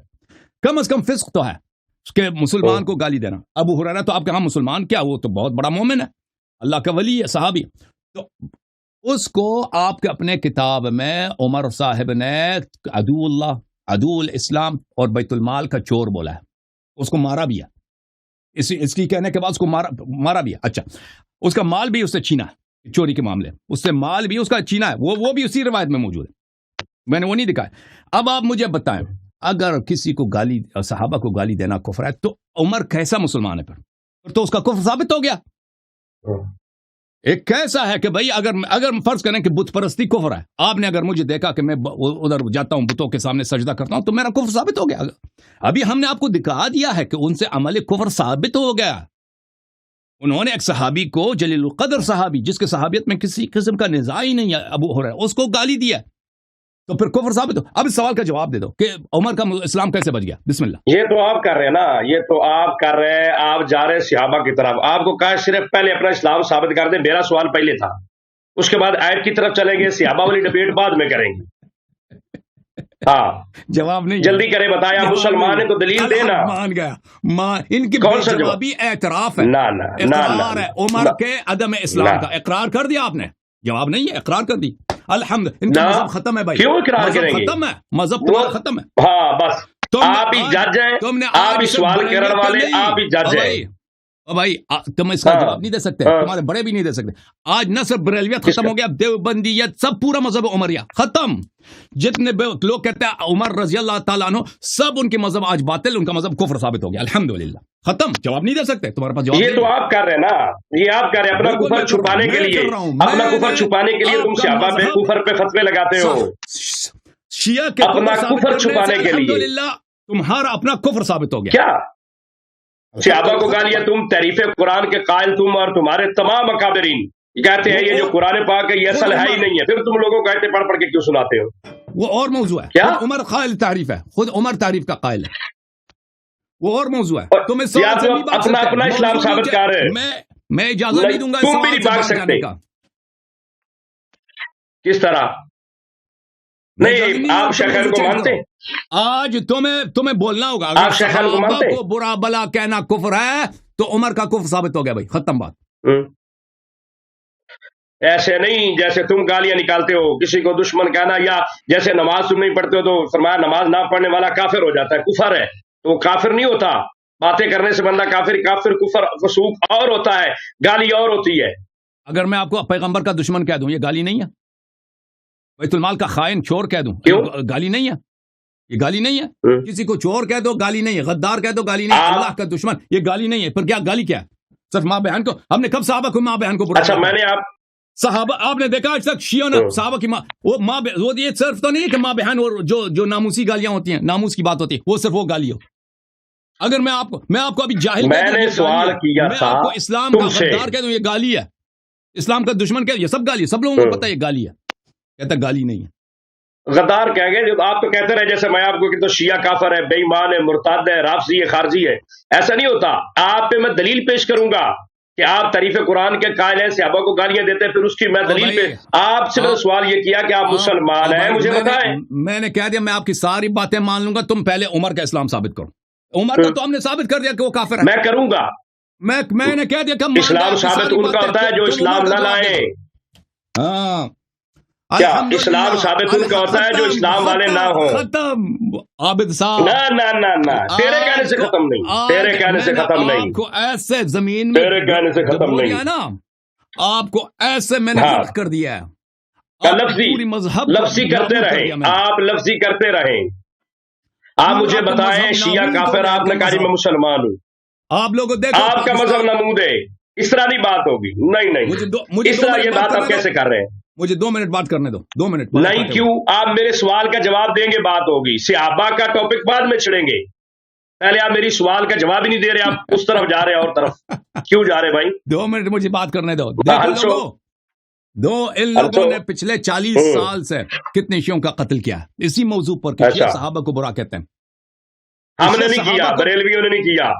کم از کم فسق تو ہے کہ مسلمان کو گالی دینا. ابو ہریرہ تو آپ کے ہاں مسلمان کیا, وہ تو بہت بڑا مومن ہے, اللہ کا ولی ہے, صحابی. تو اس کو آپ کے اپنے کتاب میں عمر صاحب نے عدو اللہ, عدو الاسلام اور بیت المال کا چور بولا ہے. اس کو مارا بھی ہے, اس کی کہنے کے بعد اس کو مارا بھی ہے. اچھا, اس کا مال بھی اس سے چھینا ہے, چوری کے معاملے اس سے مال بھی اس کا چھینا ہے, وہ بھی اسی روایت میں موجود ہے, میں نے وہ نہیں دکھایا. اب آپ مجھے بتائیں, اگر کسی کو گالی, صحابہ کو گالی دینا کفر ہے, تو عمر کیسا مسلمان ہے پھر تو اس کا کفر ثابت ہو گیا. ایک کیسا ہے کہ بھائی اگر فرض کریں کہ بت پرستی کفر ہے، آپ نے اگر مجھے دیکھا کہ میں ادھر جاتا ہوں بتوں کے سامنے سجدہ کرتا ہوں تو میرا کفر ثابت ہو گیا. ابھی ہم نے آپ کو دکھا دیا ہے کہ ان سے عمل کفر ثابت ہو گیا. انہوں نے ایک صحابی کو، جلیل القدر صحابی جس کے صحابیت میں کسی قسم کا نزاع ہی نہیں ہے، ابو ہریرہ، اس کو گالی دیا، تو پھر کفر ثابت ہو. اب اس سوال کا جواب دے دو کہ عمر کا اسلام کیسے بچ گیا. بسم اللہ. یہ تو آپ کر رہے ہیں نا، یہ تو آپ کر رہے ہیں، آپ جا رہے صحابہ کی طرف. آپ کو کہا صرف پہلے اپنا اسلام ثابت کر دیں. میرا سوال پہلے تھا، اس کے بعد آیت کی طرف چلیں گے، صحابہ والی ڈبیٹ بعد میں کریں گے. ہاں جواب نہیں، جلدی کرے بتایا. مسلمان ہے تو دلیل دینا. مان گیا. ان کی کون سا جوابی اعتراف ہے، اقرار ہے عمر کے عدم اسلام کا. اقرار کر دیا آپ نے، جواب نہیں ہے، اقرار کر دی. الحمد. ان کا مذہب ختم ہے بھائی. کیوں اقرار کریں گے؟ ختم ہے مذہب، تمہارا ختم ہے. ہاں بس آپ ہی جج ہیں، آپ ہی سوال کرنے والے، آپ ہی جج ہیں. بھائی تم اس کا جواب نہیں دے سکتے، تمہارے بڑے بھی نہیں دے سکتے. آج نہ صرف بریلویت ختم ہو گیا، دیوبندیت، سب پورا مذہب عمریہ ختم. جتنے لوگ کہتے ہیں عمر رضی اللہ تعالیٰ عنہ، سب ان کے مذہب آج باطل، ان کا مذہب کفر ثابت ہو گیا. الحمدللہ ختم. جواب نہیں دے سکتے، تمہارے پاس جواب. یہ تو آپ کر رہے ہیں نا، یہ آپ کر رہے ہیں اپنا کفر چھپانے کے لیے، اپنا کفر چھپانے کے لیے تم صحابہ پہ کفر پہ فتوے لگاتے ہو. شیعہ کے اپنا کفر چھپانے کے لیے الحمدللہ تمہارا اپنا کفر ثابت ہو گیا. کیا صحابہ کو گالیاں تم، تحریف قرآن کے قائل تم اور تمہارے تمام اکابرین کہتے ہیں یہ جو قرآن پاک ہے یہ اصل ہے ہی نہیں ہے، پھر تم لوگوں کو کہتے پڑھ پڑھ کے کیوں سناتے ہو؟ وہ اور موضوع ہے. کیا عمر قائل تعریف ہے، خود عمر تعریف کا قائل ہے، وہ اور موضوع ہے. تم اس یا تو اپنا اسلام ثابت کر رہے ہیں. میں اجازت نہیں دوں گا تم بھی نہیں بھاگ سکتے. کس طرح نہیں؟ آپ شیخین کو مانتے؟ آج تمہیں بولنا ہوگا. آپ شیخین کو مانتے؟ کو برا بلا کہنا کفر ہے تو عمر کا کفر ثابت ہو گیا بھائی، ختم بات. ایسے نہیں جیسے تم گالیاں نکالتے ہو کسی کو دشمن کہنا، یا جیسے نماز تم نہیں پڑھتے ہو تو فرمایا نماز نہ پڑھنے والا کافر ہو جاتا ہے. کفر ہے تو وہ کافر نہیں ہوتا. باتیں کرنے سے بندہ کافر کفر فسوق اور ہوتا ہے، گالی اور ہوتی ہے. اگر میں آپ کو پیغمبر کا دشمن کہہ دوں یہ گالی نہیں ہے؟ بیت المال کا خائن چور کہہ دوں گالی نہیں ہے؟ یہ گالی نہیں ہے. کسی کو چور کہہ دو گالی نہیں ہے، غدار کہہ دو گالی نہیں ہے، اللہ کا دشمن یہ گالی نہیں ہے. پھر کیا گالی کیا ہے؟ صرف ماں بہن کو. ہم نے کب صحابہ کو ماں بہن کو برا؟ اچھا میں نے صحابہ آپ نے دیکھا آج تک شیعوں نے صحابہ کی ماں وہ یہ صرف تو نہیں ہے کہ ماں بہن اور جو ناموسی گالیاں ہوتی ہیں، ناموس کی بات ہوتی ہے، وہ صرف وہ گالی ہو. اگر میں آپ کو ابھی جاہل میں نے سوال کیا تھا، آپ کو اسلام کا غدار کہہ دوں یہ گالی ہے، اسلام کا دشمن کہہ، یہ سب گالی ہے، سب لوگوں کو پتہ ہے یہ گالی ہے. کہتا گالی نہیں ہے. غدار کہہ گئے جو آپ تو کہتے رہے جیسے میں آپ کو کہ تو شیعہ کافر ہے، بے ایمان ہے، مرتد ہے، رافضی ہے، خارجی ہے. ایسا نہیں ہوتا. آپ پہ میں دلیل پیش کروں گا کہ آپ تعریف قرآن کے قائل ہیں، صحابہ کو گالیاں دیتے ہیں، پھر اس کی میں دلیل پہ آپ سے میں سوال یہ کیا کہ آپ مسلمان ہیں، مجھے بتائیں. میں نے کہہ دیا میں آپ کی ساری باتیں مان لوں گا، تم پہلے عمر کا اسلام ثابت کرو. عمر کا تو ہم نے ثابت کر دیا کہ وہ کافر ہے. میں کروں گا. میں نے کہہ دیا کہ اسلام ثابت ان کا ہوتا ہے جو اسلام نہ لائیں. ہاں کیا اسلام ثابت ان کا ہوتا ہے جو اسلام والے نہ ہوں؟ ختم. عابد صاحب نہ تیرے کہنے سے ختم نہیں، تیرے کہنے سے ختم نہیں، آپ کو ایسے زمین میں تیرے کہنے سے ختم نہیں نا، آپ کو ایسے میں نے فرق کر دیا ہے. لفظی کرتے رہیں، آپ لفظی کرتے رہیں. آپ مجھے بتائیں شیعہ کافر، آپ نے کہا جی میں مسلمان ہوں، آپ لوگوں دیکھو آپ کا مذہب نمود ہے. اس طرح نہیں بات ہوگی. نہیں اس طرح یہ بات آپ کیسے کر رہے ہیں؟ مجھے 2 منٹ بات کرنے دو. 2 منٹ نہیں کیوں؟ آپ میرے سوال کا جواب دیں گے بات ہوگی. صحابہ کا ٹاپک بعد میں چھڑیں گے. پہلے آپ میری سوال کا جواب ہی نہیں دے رہے، آپ اس طرف جا رہے اور طرف کیوں جا رہے بھائی؟ 2 منٹ مجھے بات کرنے دو. ان لوگوں نے پچھلے 40 سال سے کتنے شیعوں کا قتل کیا ہے اسی موضوع پر کہ شیعہ صحابہ کو برا کہتے ہیں. ہم نے نہیں کیا، بریلویوں نے نہیں کیا،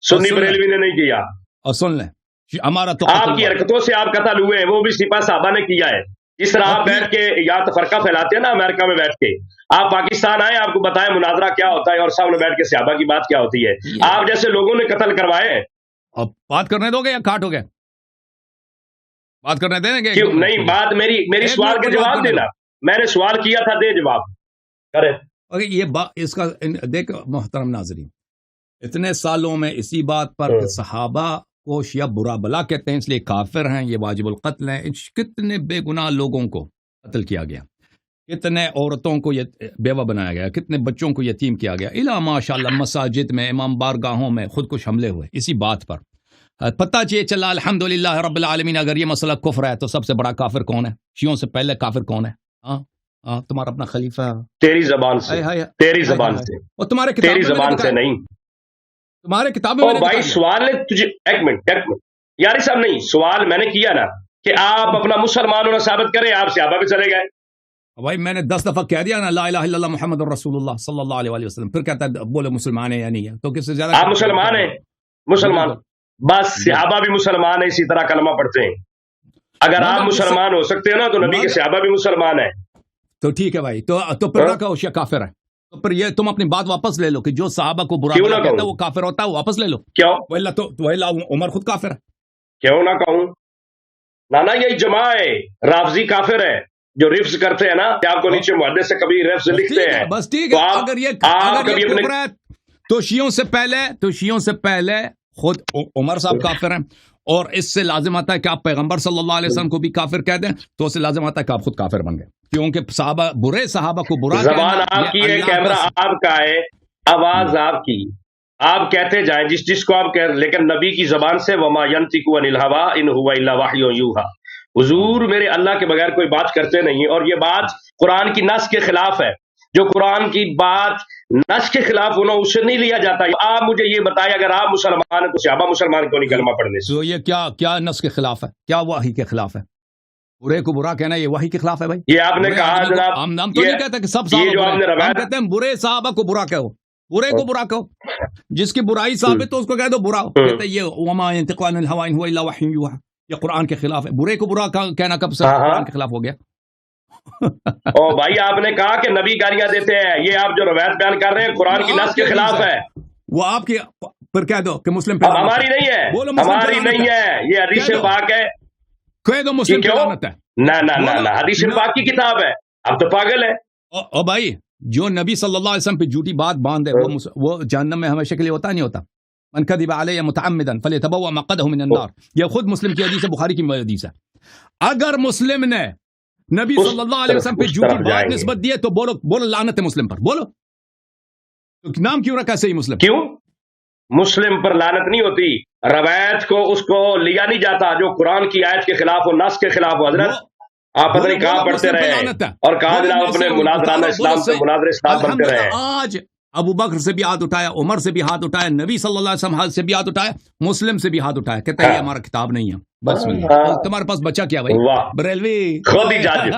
سنی بریلوی نے نہیں کیا. اور سن لیں ہمارا تو آپ کی حرکتوں سے آپ قتل ہوئے ہیں، وہ بھی سپاہ صحابہ نے کیا ہے. اس طرح آپ بیٹھ کے یا تفرقہ پھیلاتے ہیں نا امریکہ میں بیٹھ کے، آپ پاکستان آئے آپ کو بتائیں مناظرہ کیا ہوتا ہے اور سامنے بیٹھ کے صحابہ کی بات کیا ہوتی ہے. آپ جیسے لوگوں نے قتل کروائے ہیں. اب بات کرنے دو گے یا کاٹ ہو گئے؟ بات کرنے دیں گے؟ کیوں نہیں؟ بات میری سوال کا جواب دینا. میں نے سوال کیا تھا، دے جواب کرے. یہ اس کا دیکھ محترم ناظرین، اتنے سالوں میں اسی بات پر کہ صحابہ کو شیعہ برا بلا کہتے ہیں، اس لیے کافر ہیں، یہ واجب القتل ہیں. کتنے بے گناہ لوگوں کو قتل کیا گیا، کتنے عورتوں کو بیوہ بنایا گیا، کتنے بچوں کو یتیم کیا گیا. الا ماشاء اللہ مساجد میں، امام بارگاہوں میں خودکش حملے ہوئے اسی بات پر. پتہ چاہیے چلا الحمدللہ رب العالمین. اگر یہ مسئلہ کفر ہے تو سب سے بڑا کافر کون ہے؟ شیعوں سے پہلے کافر کون ہے؟ ہاں تمہارا اپنا خلیفہ. تیری زبان سے, تیری زبان سے, اور تمہارے تیری زبان سے نہیں, تمہارے کتاب میں. بھائی سوال نے تجھے ایک منٹ یاری صاحب, نہیں سوال میں نے کیا نا کہ آپ اپنا مسلمان ہونا ثابت کریں, آپ صحابہ پہ چلے گئے. بھائی میں نے 10 دفعہ کہہ دیا نا لا الہ الا اللہ محمد رسول اللہ صلی اللہ علیہ وسلم, پھر کہتا ہے بولو مسلمان ہے یا نہیں ہے, تو کس سے زیادہ آپ مسلمان ہیں؟ مسلمان بس, صحابہ بھی مسلمان ہیں, اسی طرح کلمہ پڑھتے ہیں. اگر آپ مسلمان ہو سکتے ہیں نا تو نبی کے صحابہ بھی مسلمان ہیں. تو ٹھیک ہے بھائی, تو پھر نہ کہو شیعہ کافر ہے, تو پھر یہ تم اپنی بات واپس لے لو کہ جو صحابہ کو برا کہتا ہے وہ کافر ہوتا ہے, وہ واپس لے لو. کیوں؟ ویلا عمر خود کافر ہے. کیوں نہ کہوں نا, یہی جماع ہے. رافضی کافر ہے جو رفض کرتے ہیں نا, آپ کو نیچے محدث سے کبھی رفض لکھتے ہیں. بس ٹھیک ہے, اگر یہ کفر ہے تو شیعوں سے پہلے خود عمر صاحب کافر ہیں, اور اس سے لازم آتا ہے کہ آپ پیغمبر صلی اللہ علیہ وسلم کو بھی کافر کہہ دیں, تو اس سے لازم آتا ہے کہ آپ خود کافر بن گئے, کیونکہ صحابہ برے صحابہ کو برا کہنا. زبان آپ کی ہے, کیمرہ آپ کا ہے, آواز آپ کی, آپ کہتے جائیں جس کو آپ کہہ, لیکن نبی کی زبان سے وما ینطق عن الہوا ان هو الا وحی یوحی, حضور میرے اللہ کے بغیر کوئی بات کرتے نہیں, اور یہ بات قرآن کی نص کے خلاف ہے. جو قرآن کی بات نص کے خلاف ہونا اسے نہیں لیا جاتا. آپ مجھے یہ بتائیں, اگر آپ مسلمان ہیں تو صحابہ مسلمان کیوں نہیں کلمہ پڑھنے سے؟ تو یہ کیا نص کے خلاف ہے, کیا وحی کے خلاف ہے؟ برے کو برا کہنا یہ وحی کے خلاف ہے بھائی. یہ آپ نے کہا جناب, ہم تو نہیں کہتے کہ سب صحابہ, ہم کہتے ہیں برے صحابہ کو برا کہو, برے کو برا کہو, جس کی برائی ثابت تو اس کو کہہ دو برا. کہتے ہیں یہ وما ينطق عن الهوى ان هو الا وحی یوحى, یہ قرآن کے خلاف ہے. برے کو برا کہنا کب سے قرآن کے خلاف ہو گیا؟ او بھائی آپ نے کہا کہ نبی گالیاں دیتے ہیں, یہ آپ جو روایت بیان کر رہے ہیں قرآن کی نص کے خلاف ہے. وہ آپ کی, پھر کہہ دو کہ مسلم پہ ہماری نہیں ہے, ہماری نہیں ہے, یہ حدیث پاک ہے. کہہ دو مسلم پہ لعنت ہے. نہ حدیث پاک کی کتاب ہے, اب تو پاگل ہے. او بھائی, جو نبی صلی اللہ علیہ وسلم پہ جھوٹی بات باندھے وہ جہنم میں ہمیشہ کے لیے ہوتا نہیں ہوتا. من کذب علی متعمدا فلیتبوأ مقعده من النار, یہ خود مسلم کی حدیث ہے, بخاری کی حدیث ہے. اگر مسلم نے نبی صلی اللہ علیہ وسلم پہ جھوٹی بات نسبت دی ہے تو بولو لعنت ہے مسلم پر, بولو. تو نام کیوں رکھا صحیح مسلم؟ کیوں مسلم پر لعنت نہیں ہوتی؟ روایت کو اس کو لیا نہیں جاتا جو قرآن کی آیت کے خلاف ہو, نص کے خلاف ہو. حضرت آپ پتہ نہیں کہاں پڑھتے رہے اور کہاں جناب اپنے مناظرانہ اسلام سے مناظر اسلام بنتے رہے. آج ابو بکر سے بھی ہاتھ اٹھایا, عمر سے بھی ہاتھ اٹھایا, نبی صلی اللہ علیہ وسلم سے بھی ہاتھ اٹھایا, مسلم سے بھی ہاتھ اٹھایا, کہتا ہے یہ ہمارا کتاب نہیں ہے. بس تمہارے پاس بچا کیا بھائی؟ بریلوی خود ہی جاجو,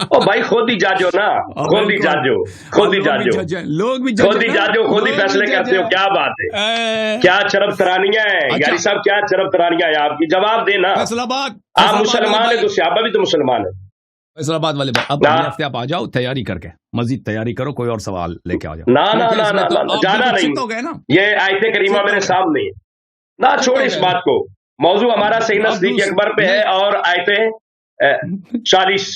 او بھائی خود ہی جاجو نا, خود ہی جاجو, خود ہی جاجو, لوگ بھی خود ہی جاجو, خود ہی فیصلے کرتے ہو. کیا بات ہے, کیا چرب ترانیاں ہیں یاری صاحب, کیا چرب ترانیاں ہیں آپ کی؟ جواب دینا. فیصل آباد آپ مسلمان ہیں تو صحابہ بھی تو مسلمان ہیں. فیصل آباد والے بھائی, اب اگلے ہفتے آپ آ جاؤ, تیاری کر کے مزید تیاری کرو, کوئی اور سوال لے کے آ جاؤ. نہ جانا نہیں, یہ آیت کریمہ میرے سامنے ہے نہ, چھوڑ اس بات کو. موضوع ہمارا سیدنا صدیق اکبر پہ ہے اور آیتیں 40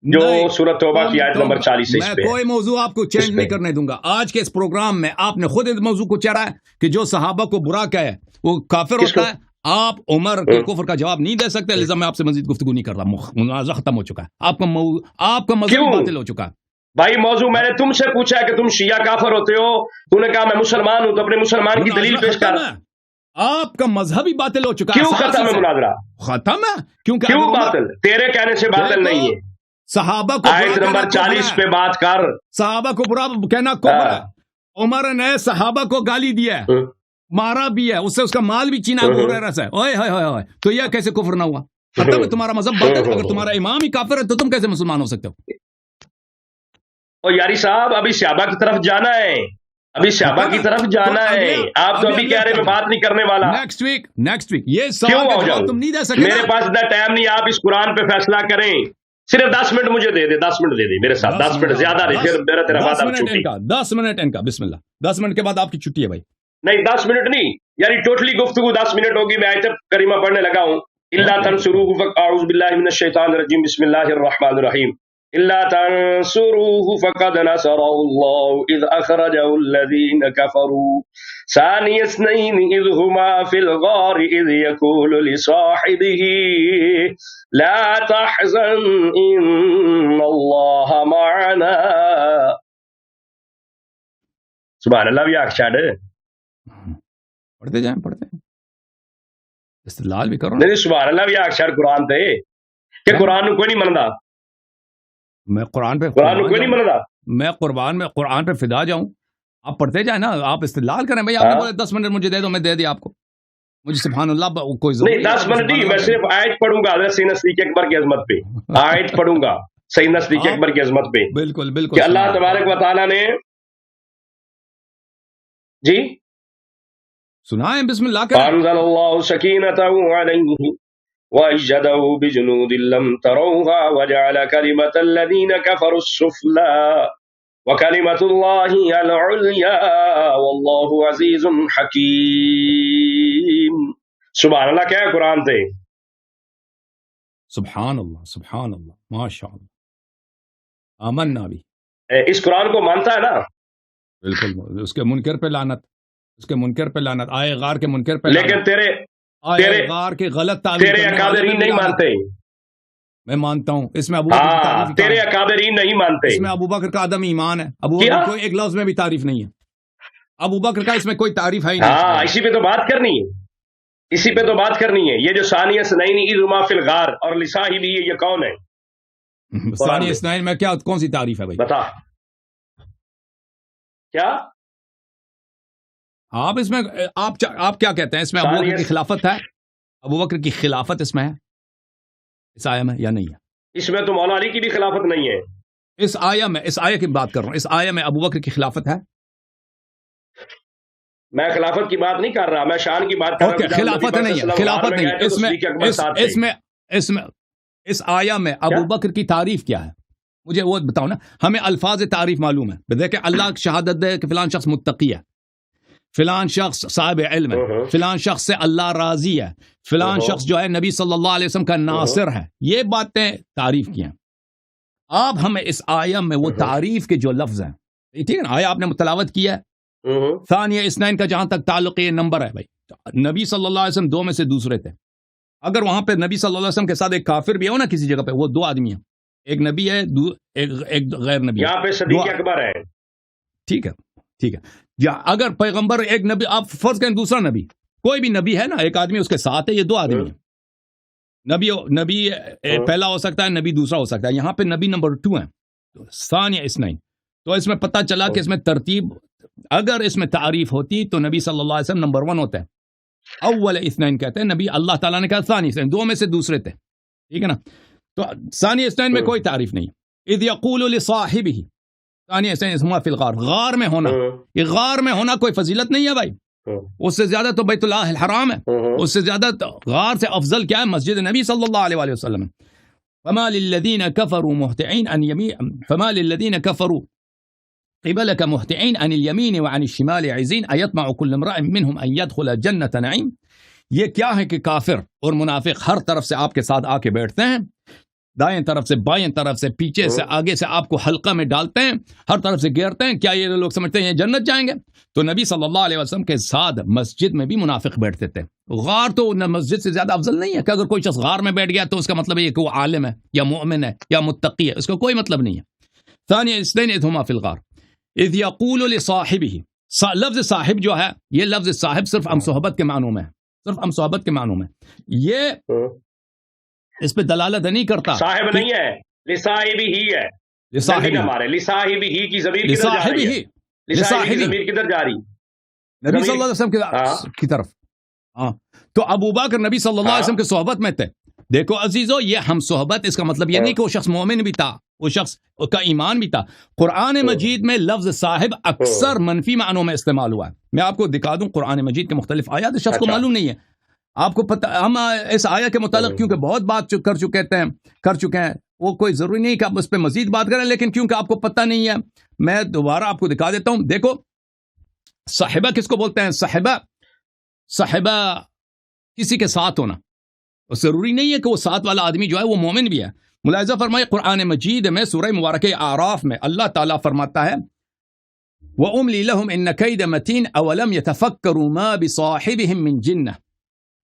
جو سورۃ توبہ کی آیت نمبر 40 ہے. میں کوئی موضوع آپ کو چینج نہیں کرنے دوں گا. آج کے اس پروگرام میں آپ نے خود اس موضوع کو چڑھا ہے کہ جو صحابہ کو برا کہے وہ کافر ہوتا ہے. آپ عمر کے کفر کا جواب نہیں دے سکتے, لہذا میں آپ سے مزید گفتگو نہیں کر رہا, مناظرہ ختم ہو چکا ہے. آپ کا مذہب باطل ہو چکا ہے. بھائی موضوع میں نے تم سے پوچھا کہ تم شیعہ کافر ہوتے ہو, تو نے کہا میں مسلمان ہوں, تو اپنے مسلمان کی دلیل پیش کر. آپ کا مذہب ہی باطل ہو چکا ہے. کیوں ختم ہے مناظرہ؟ ختم ہے کیونکہ کیوں باطل؟ تیرے کہنے سے باطل نہیں ہے. صحابہ کو آیت نمبر 40 پہ بات کر. صحابہ کو برا کہنا کفر ہے. عمر نے صحابہ کو گالی دیا ہے, مارا بھی ہے, اس سے اس کا مال بھی چینا ابو ہریرہ سے. اوئے ہوئے ہوئے, تو یہ کیسے کفر نہ ہوا؟ ختم ہے تمہارا مذہب باطل. اگر تمہارا امام ہی کافر ہے تو تم کیسے مسلمان ہو سکتے ہو؟ او یاری صاحب, ابھی صحابہ کی طرف جانا ہے, ابھی صحابہ کی طرف جانا ہے. آپ تو ابھی کہہ رہے میں بات نہیں کرنے والا. نیکسٹ ویک یہ سوال کا جواب تم نہیں دے سکتے. میرے پاس اتنا ٹائم نہیں, آپ اس قرآن پہ فیصلہ کریں. صرف 10 منٹ مجھے دے دے, 10 منٹ دے دے میرے ساتھ, 10 منٹ زیادہ نہیں, پھر میرا تیرا بات اب چھٹی. 10 منٹ ان کا, بسم اللہ, 10 منٹ کے بعد آپ کی چھٹی ہے بھائی. نہیں 10 منٹ نہیں, یعنی ٹوٹلی گفتگو 10 منٹ ہوگی. میں آیت کریمہ پڑھنے لگا ہوں. الا تنصروه اعوذ باللہ من الشیطان الرجیم بسم اللہ الرحمن الرحیم. الا تنصروه فقد نصره الله اذ اخرجه الذين كفروا ثاني اثنين اذ هما في الغار اذ يقول لصاحبه لا تحزن ان الله معنا. سبحان اللہ. بھی آخ چھڑ پڑھتے جائیں. استدلال بھی کرو. نہیں سبحان اللہ بھی اکثر قرآن تے کہ قرآن نو کوئی نہیں مندا. میں قرآن پہ قرآن نو کوئی نہیں مندا. میں قرآن پہ فدا جاؤں. آپ پڑھتے جائیں نا, آپ استدلال کریں. بھائی آپ نے بولے 10 منٹ مجھے دے دو, میں دے دیا آپ کو. مجھے سبحان اللہ کوئی ضرورت نہیں 10 منٹ نہیں, میں صرف آیت پڑھوں گا حضرت سیدنا صدیق اکبر کی عظمت پہ. آیت پڑھوں گا سیدنا صدیق اکبر کی عظمت پہ. بالکل بالکل کہ اللہ تبارک و تعالیٰ نے جی سنائیں, بسم اللہ کریں. انزل اللہ سکینتہ علیہ وأيده بجنود لم تروها وجعل كلمة الذين كفروا السفلى وكلمة الله العليا والله عزيز حكيم. سبحان اللہ. کیا ہے قرآن تے؟ سبحان اللہ ماشاء اللہ. آمنا بھی اس قرآن کو مانتا ہے نا. بالکل. اس کے منکر پہ لعنت, آئے غار کے منکر پہ. لیکن تیرے غار کے غلط تعلیم تیرے اکابرین نہیں مانتے. میں مانتا ہوں. اس میں ابوبکر تیرے اکابرین نہیں مانتے. اس میں ابوبکر کا عدم ایمان ہے. ابوبکر کو ایک لفظ میں بھی تعریف نہیں ہے. ابوبکر کا اس میں کوئی تعریف ہے ہی نہیں. ہاں اسی پہ تو بات کرنی ہے. یہ جو ثانیہ اثنین اذ ہما فی الغار اور لصاحبہ, یہ کون ہے؟ ثانیہ اثنین میں کون سی تعریف ہے بھائی؟ بتا کیا آپ اس میں آپ کیا کہتے ہیں؟ اس میں ابوبکر کی خلافت ہے؟ ابوبکر کی خلافت اس میں ہے اس آیہ میں یا نہیں ہے؟ اس میں تو مولا علی کی بھی خلافت نہیں ہے. اس آیہ کی بات کر رہا ہوں. اس آیہ میں ابوبکر کی خلافت ہے؟ میں خلافت کی بات نہیں کر رہا, میں شان کی بات کر رہا ہوں. خلافت نہیں ہے, خلافت نہیں. اس آیہ میں ابوبکر کی تعریف کیا ہے مجھے وہ بتاؤ نا. ہمیں الفاظ تعریف معلوم ہے. دیکھیں اللہ شہادت دے کہ فلان شخص متقی ہے, فلان شخص صاحب علم ہے, فلان شخص سے اللہ راضی ہے, فلان شخص جو ہے نبی صلی اللہ علیہ وسلم کا ناصر ہے. یہ باتیں تعریف کی ہیں. آپ ہمیں اس آیہ میں وہ تعریف کے جو لفظ ہیں, ٹھیک ہے نا, آیہ آپ نے تلاوت کیا ہے. ثانیہ اثنین کا جہاں تک تعلق یہ نمبر ہے بھائی, نبی صلی اللہ علیہ وسلم 2 میں سے دوسرے تھے. اگر وہاں پہ نبی صلی اللہ علیہ وسلم کے ساتھ ایک کافر بھی ہو نا کسی جگہ پہ, وہ 2 آدمی ہیں, ایک نبی ہے ایک غیر نبی. یہاں پہ صدیق اکبر ہے. ٹھیک ہے. یا اگر پیغمبر ایک نبی, آپ فرض کریں دوسرا نبی, کوئی بھی نبی ہے نا, ایک آدمی اس کے ساتھ ہے, یہ 2 آدمی ہیں. نبی پہلا ہو سکتا ہے, نبی دوسرا ہو سکتا ہے. یہاں پہ نبی نمبر 2 ہیں ثانیہ اثنین. تو اس میں پتہ چلا کہ اس میں ترتیب, اگر اس میں تعریف ہوتی تو نبی صلی اللہ علیہ وسلم نمبر 1 ہوتا ہے. اول اثنین کہتے ہیں, نبی اللہ تعالیٰ نے کہا ثانی اثنین, 2 میں سے دوسرے تھے. ٹھیک ہے نا. تو ثانی اثنین میں کوئی تعریف نہیں. اذ یقول لصاحبہ, ثانی اثنین اسمہ فی الغار, غار میں ہونا. یہ غار میں ہونا کوئی فضیلت نہیں ہے بھائی. اس سے زیادہ تو بیت اللہ الحرام ہے, اس سے زیادہ غار سے افضل کیا ہے؟ مسجد نبی صلی اللہ علیہ وسلم. فما للذین کفروا مہطعین عن یمین, فما للذین کفروا قبلك مهطعين عن اليمين وعن الشمال عزين أيطمع كل امرئ منهم أن يدخل جنة نعيم. یہ کیا ہے کہ کافر اور منافق ہر طرف سے آپ کے ساتھ آ کے بیٹھتے ہیں, دائیں طرف سے, بائیں طرف سے, پیچھے سے, آگے سے آپ کو حلقہ میں ڈالتے ہیں, ہر طرف سے گھیرتے ہیں. کیا یہ لوگ سمجھتے ہیں یہ جنت جائیں گے؟ تو نبی صلی اللہ علیہ وسلم کے ساتھ مسجد میں بھی منافق بیٹھتے تھے. غار تو مسجد سے زیادہ افضل نہیں ہے کہ اگر کوئی شخص غار میں بیٹھ گیا تو اس کا مطلب یہ کہ وہ عالم ہے یا مومن ہے یا متقی ہے, اس کا کوئی مطلب نہیں ہے. ثانی اثنین اذ ہما فی الغار اذ یقول لصاحبہ. لفظ صاحب جو ہے, یہ لفظ صاحب صرف ہم صحبت کے معنوں میں ہے, صرف ہم صحبت کے معنوں میں. یہ اس پہ دلالت نہیں کرتا. صاحب نہیں ہے, لصاحبہ ہی ہے. لصاحبہ ہی کی ضمیر کدھر جا رہی ہے؟ لصاحبہ کی ضمیر کدھر جا رہی؟ نبی صلی اللہ علیہ وسلم کی طرف. ہاں, تو ابوبکر نبی صلی اللہ علیہ وسلم کے صحبت میں تھے. دیکھو عزیزو, یہ ہم صحبت, اس کا مطلب یہ نہیں کہ وہ شخص مومن بھی تھا, وہ شخص کا ایمان بھی تھا. قرآن مجید میں لفظ صاحب اکثر منفی معنوں میں استعمال ہوا ہے. میں آپ کو دکھا دوں قرآن مجید کے مختلف آیات, شخص کو معلوم نہیں ہے. آپ کو پتہ, ہم اس آیت کے متعلق کیونکہ بہت بات کر چکے ہیں, وہ کوئی ضروری نہیں کہ آپ اس پہ مزید بات کریں, لیکن کیونکہ آپ کو پتہ نہیں ہے میں دوبارہ آپ کو دکھا دیتا ہوں. دیکھو صاحبہ کس کو بولتے ہیں؟ صاحبہ کسی کے ساتھ ہونا. ضروری نہیں ہے کہ وہ ساتھ والا آدمی جو ہے وہ مومن بھی ہے. ملاحظہ فرمائے قرآن مجید میں سورہ مبارکہ اعراف میں اللہ تعالیٰ فرماتا ہے وَأُمْلِي لَهُمْ إِنَّ كَيْدَ مَتِينٌ أَوَلَمْ يَتَفَكَّرُوا مَا بِصَاحِبِهِمْ مِنْ جِنَّةٍ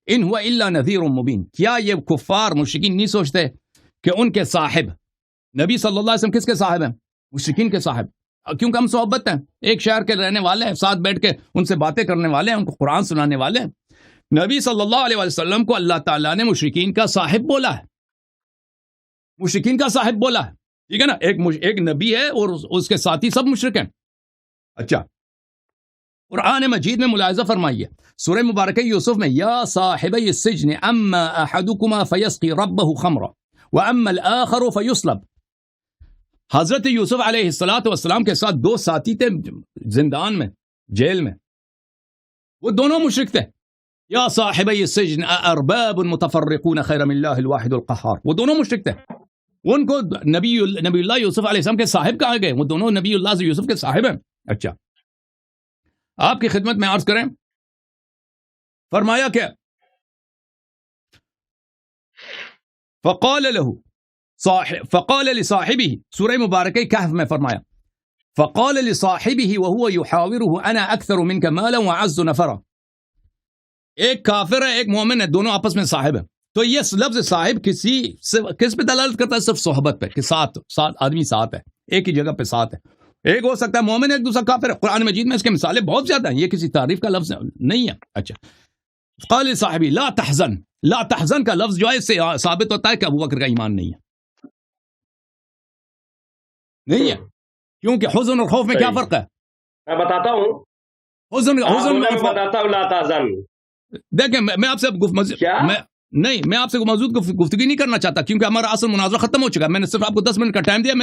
إِنْ هُوَ إِلَّا نَذِيرٌ مُبِينٌ. کیا یہ کفار مشرکین نہیں سوچتے کہ ان کے صاحب نبی صلی اللہ علیہ وسلم کس کے صاحب ہیں؟ مشرکین کے صاحب. کیونکہ ہم صحبت ہیں, ایک شہر کے رہنے والے ہیں, ساتھ بیٹھ کے ان سے باتیں کرنے والے ہیں, ان کو قرآن سنانے والے ہیں. نبی صلی اللہ علیہ وسلم کو اللہ تعالیٰ نے مشرکین کا صاحب بولا ہے، مشرکین کا صاحب بولا ہے، ٹھیک ہے نا. ایک نبی ہے اور اس کے ساتھی سب مشرک ہیں. اچھا، قرآن مجید میں ملاحظہ فرمائیے سورہ مبارکہ یوسف میں، یا صاحبی السجن اما احدکما فیسقی ربہ خمرا واما الاخر فیصلب. حضرت یوسف علیہ السلام کے ساتھ دو ساتھی تھے زندان میں، جیل میں، وہ دونوں مشرک تھے. یا صاحبی السجن ارباب متفرقون خیر من اللہ الواحد القہار، وہ دونوں مشرک تھے. ان کو نبی اللہ یوسف علیہ السلام کے صاحب کہا گئے، وہ دونوں نبی اللہ سے یوسف کے صاحب ہیں. اچھا، آپ کی خدمت میں عرض کریں، فرمایا کہ فقال لصاحبه، سورہ مبارکہ کہف میں فرمایا فقال لصاحبه وهو يحاوره انا اکثر منك مالا وعز نفرا. ایک کافر ہے، ایک مومن ہے، دونوں آپس میں صاحب ہیں. تو یہ لفظ صاحب کس پہ دلالت کرتا ہے؟ صرف صحبت پہ، کہ ساتھ آدمی ساتھ ہے، ایک ہی جگہ پہ ساتھ ہے. ایک ہو سکتا ہے مومن، ایک دوسرا کافر ہے. قرآن مجید میں اس کے مثالیں بہت زیادہ ہیں، یہ کسی تعریف کا لفظ نہیں ہے. اچھا، قال صاحبی لا تحزن، لا تحزن کا لفظ جو ہے اس سے ثابت ہوتا ہے کہ ابو بکر کا ایمان نہیں ہے، نہیں ہے. کیونکہ حزن اور خوف میں کیا فرق ہے؟ میں بتاتا ہوں. حزن میں بتاتا ہوں لا تحزن. دیکھیں، میں آپ سے میں آپ سے موجود گفتگو نہیں کرنا چاہتا، کیونکہ ہمارا اصل مناظرہ ختم ہو چکا ہے. میں نے صرف آپ کو 10 منٹ کا ٹائم دیا.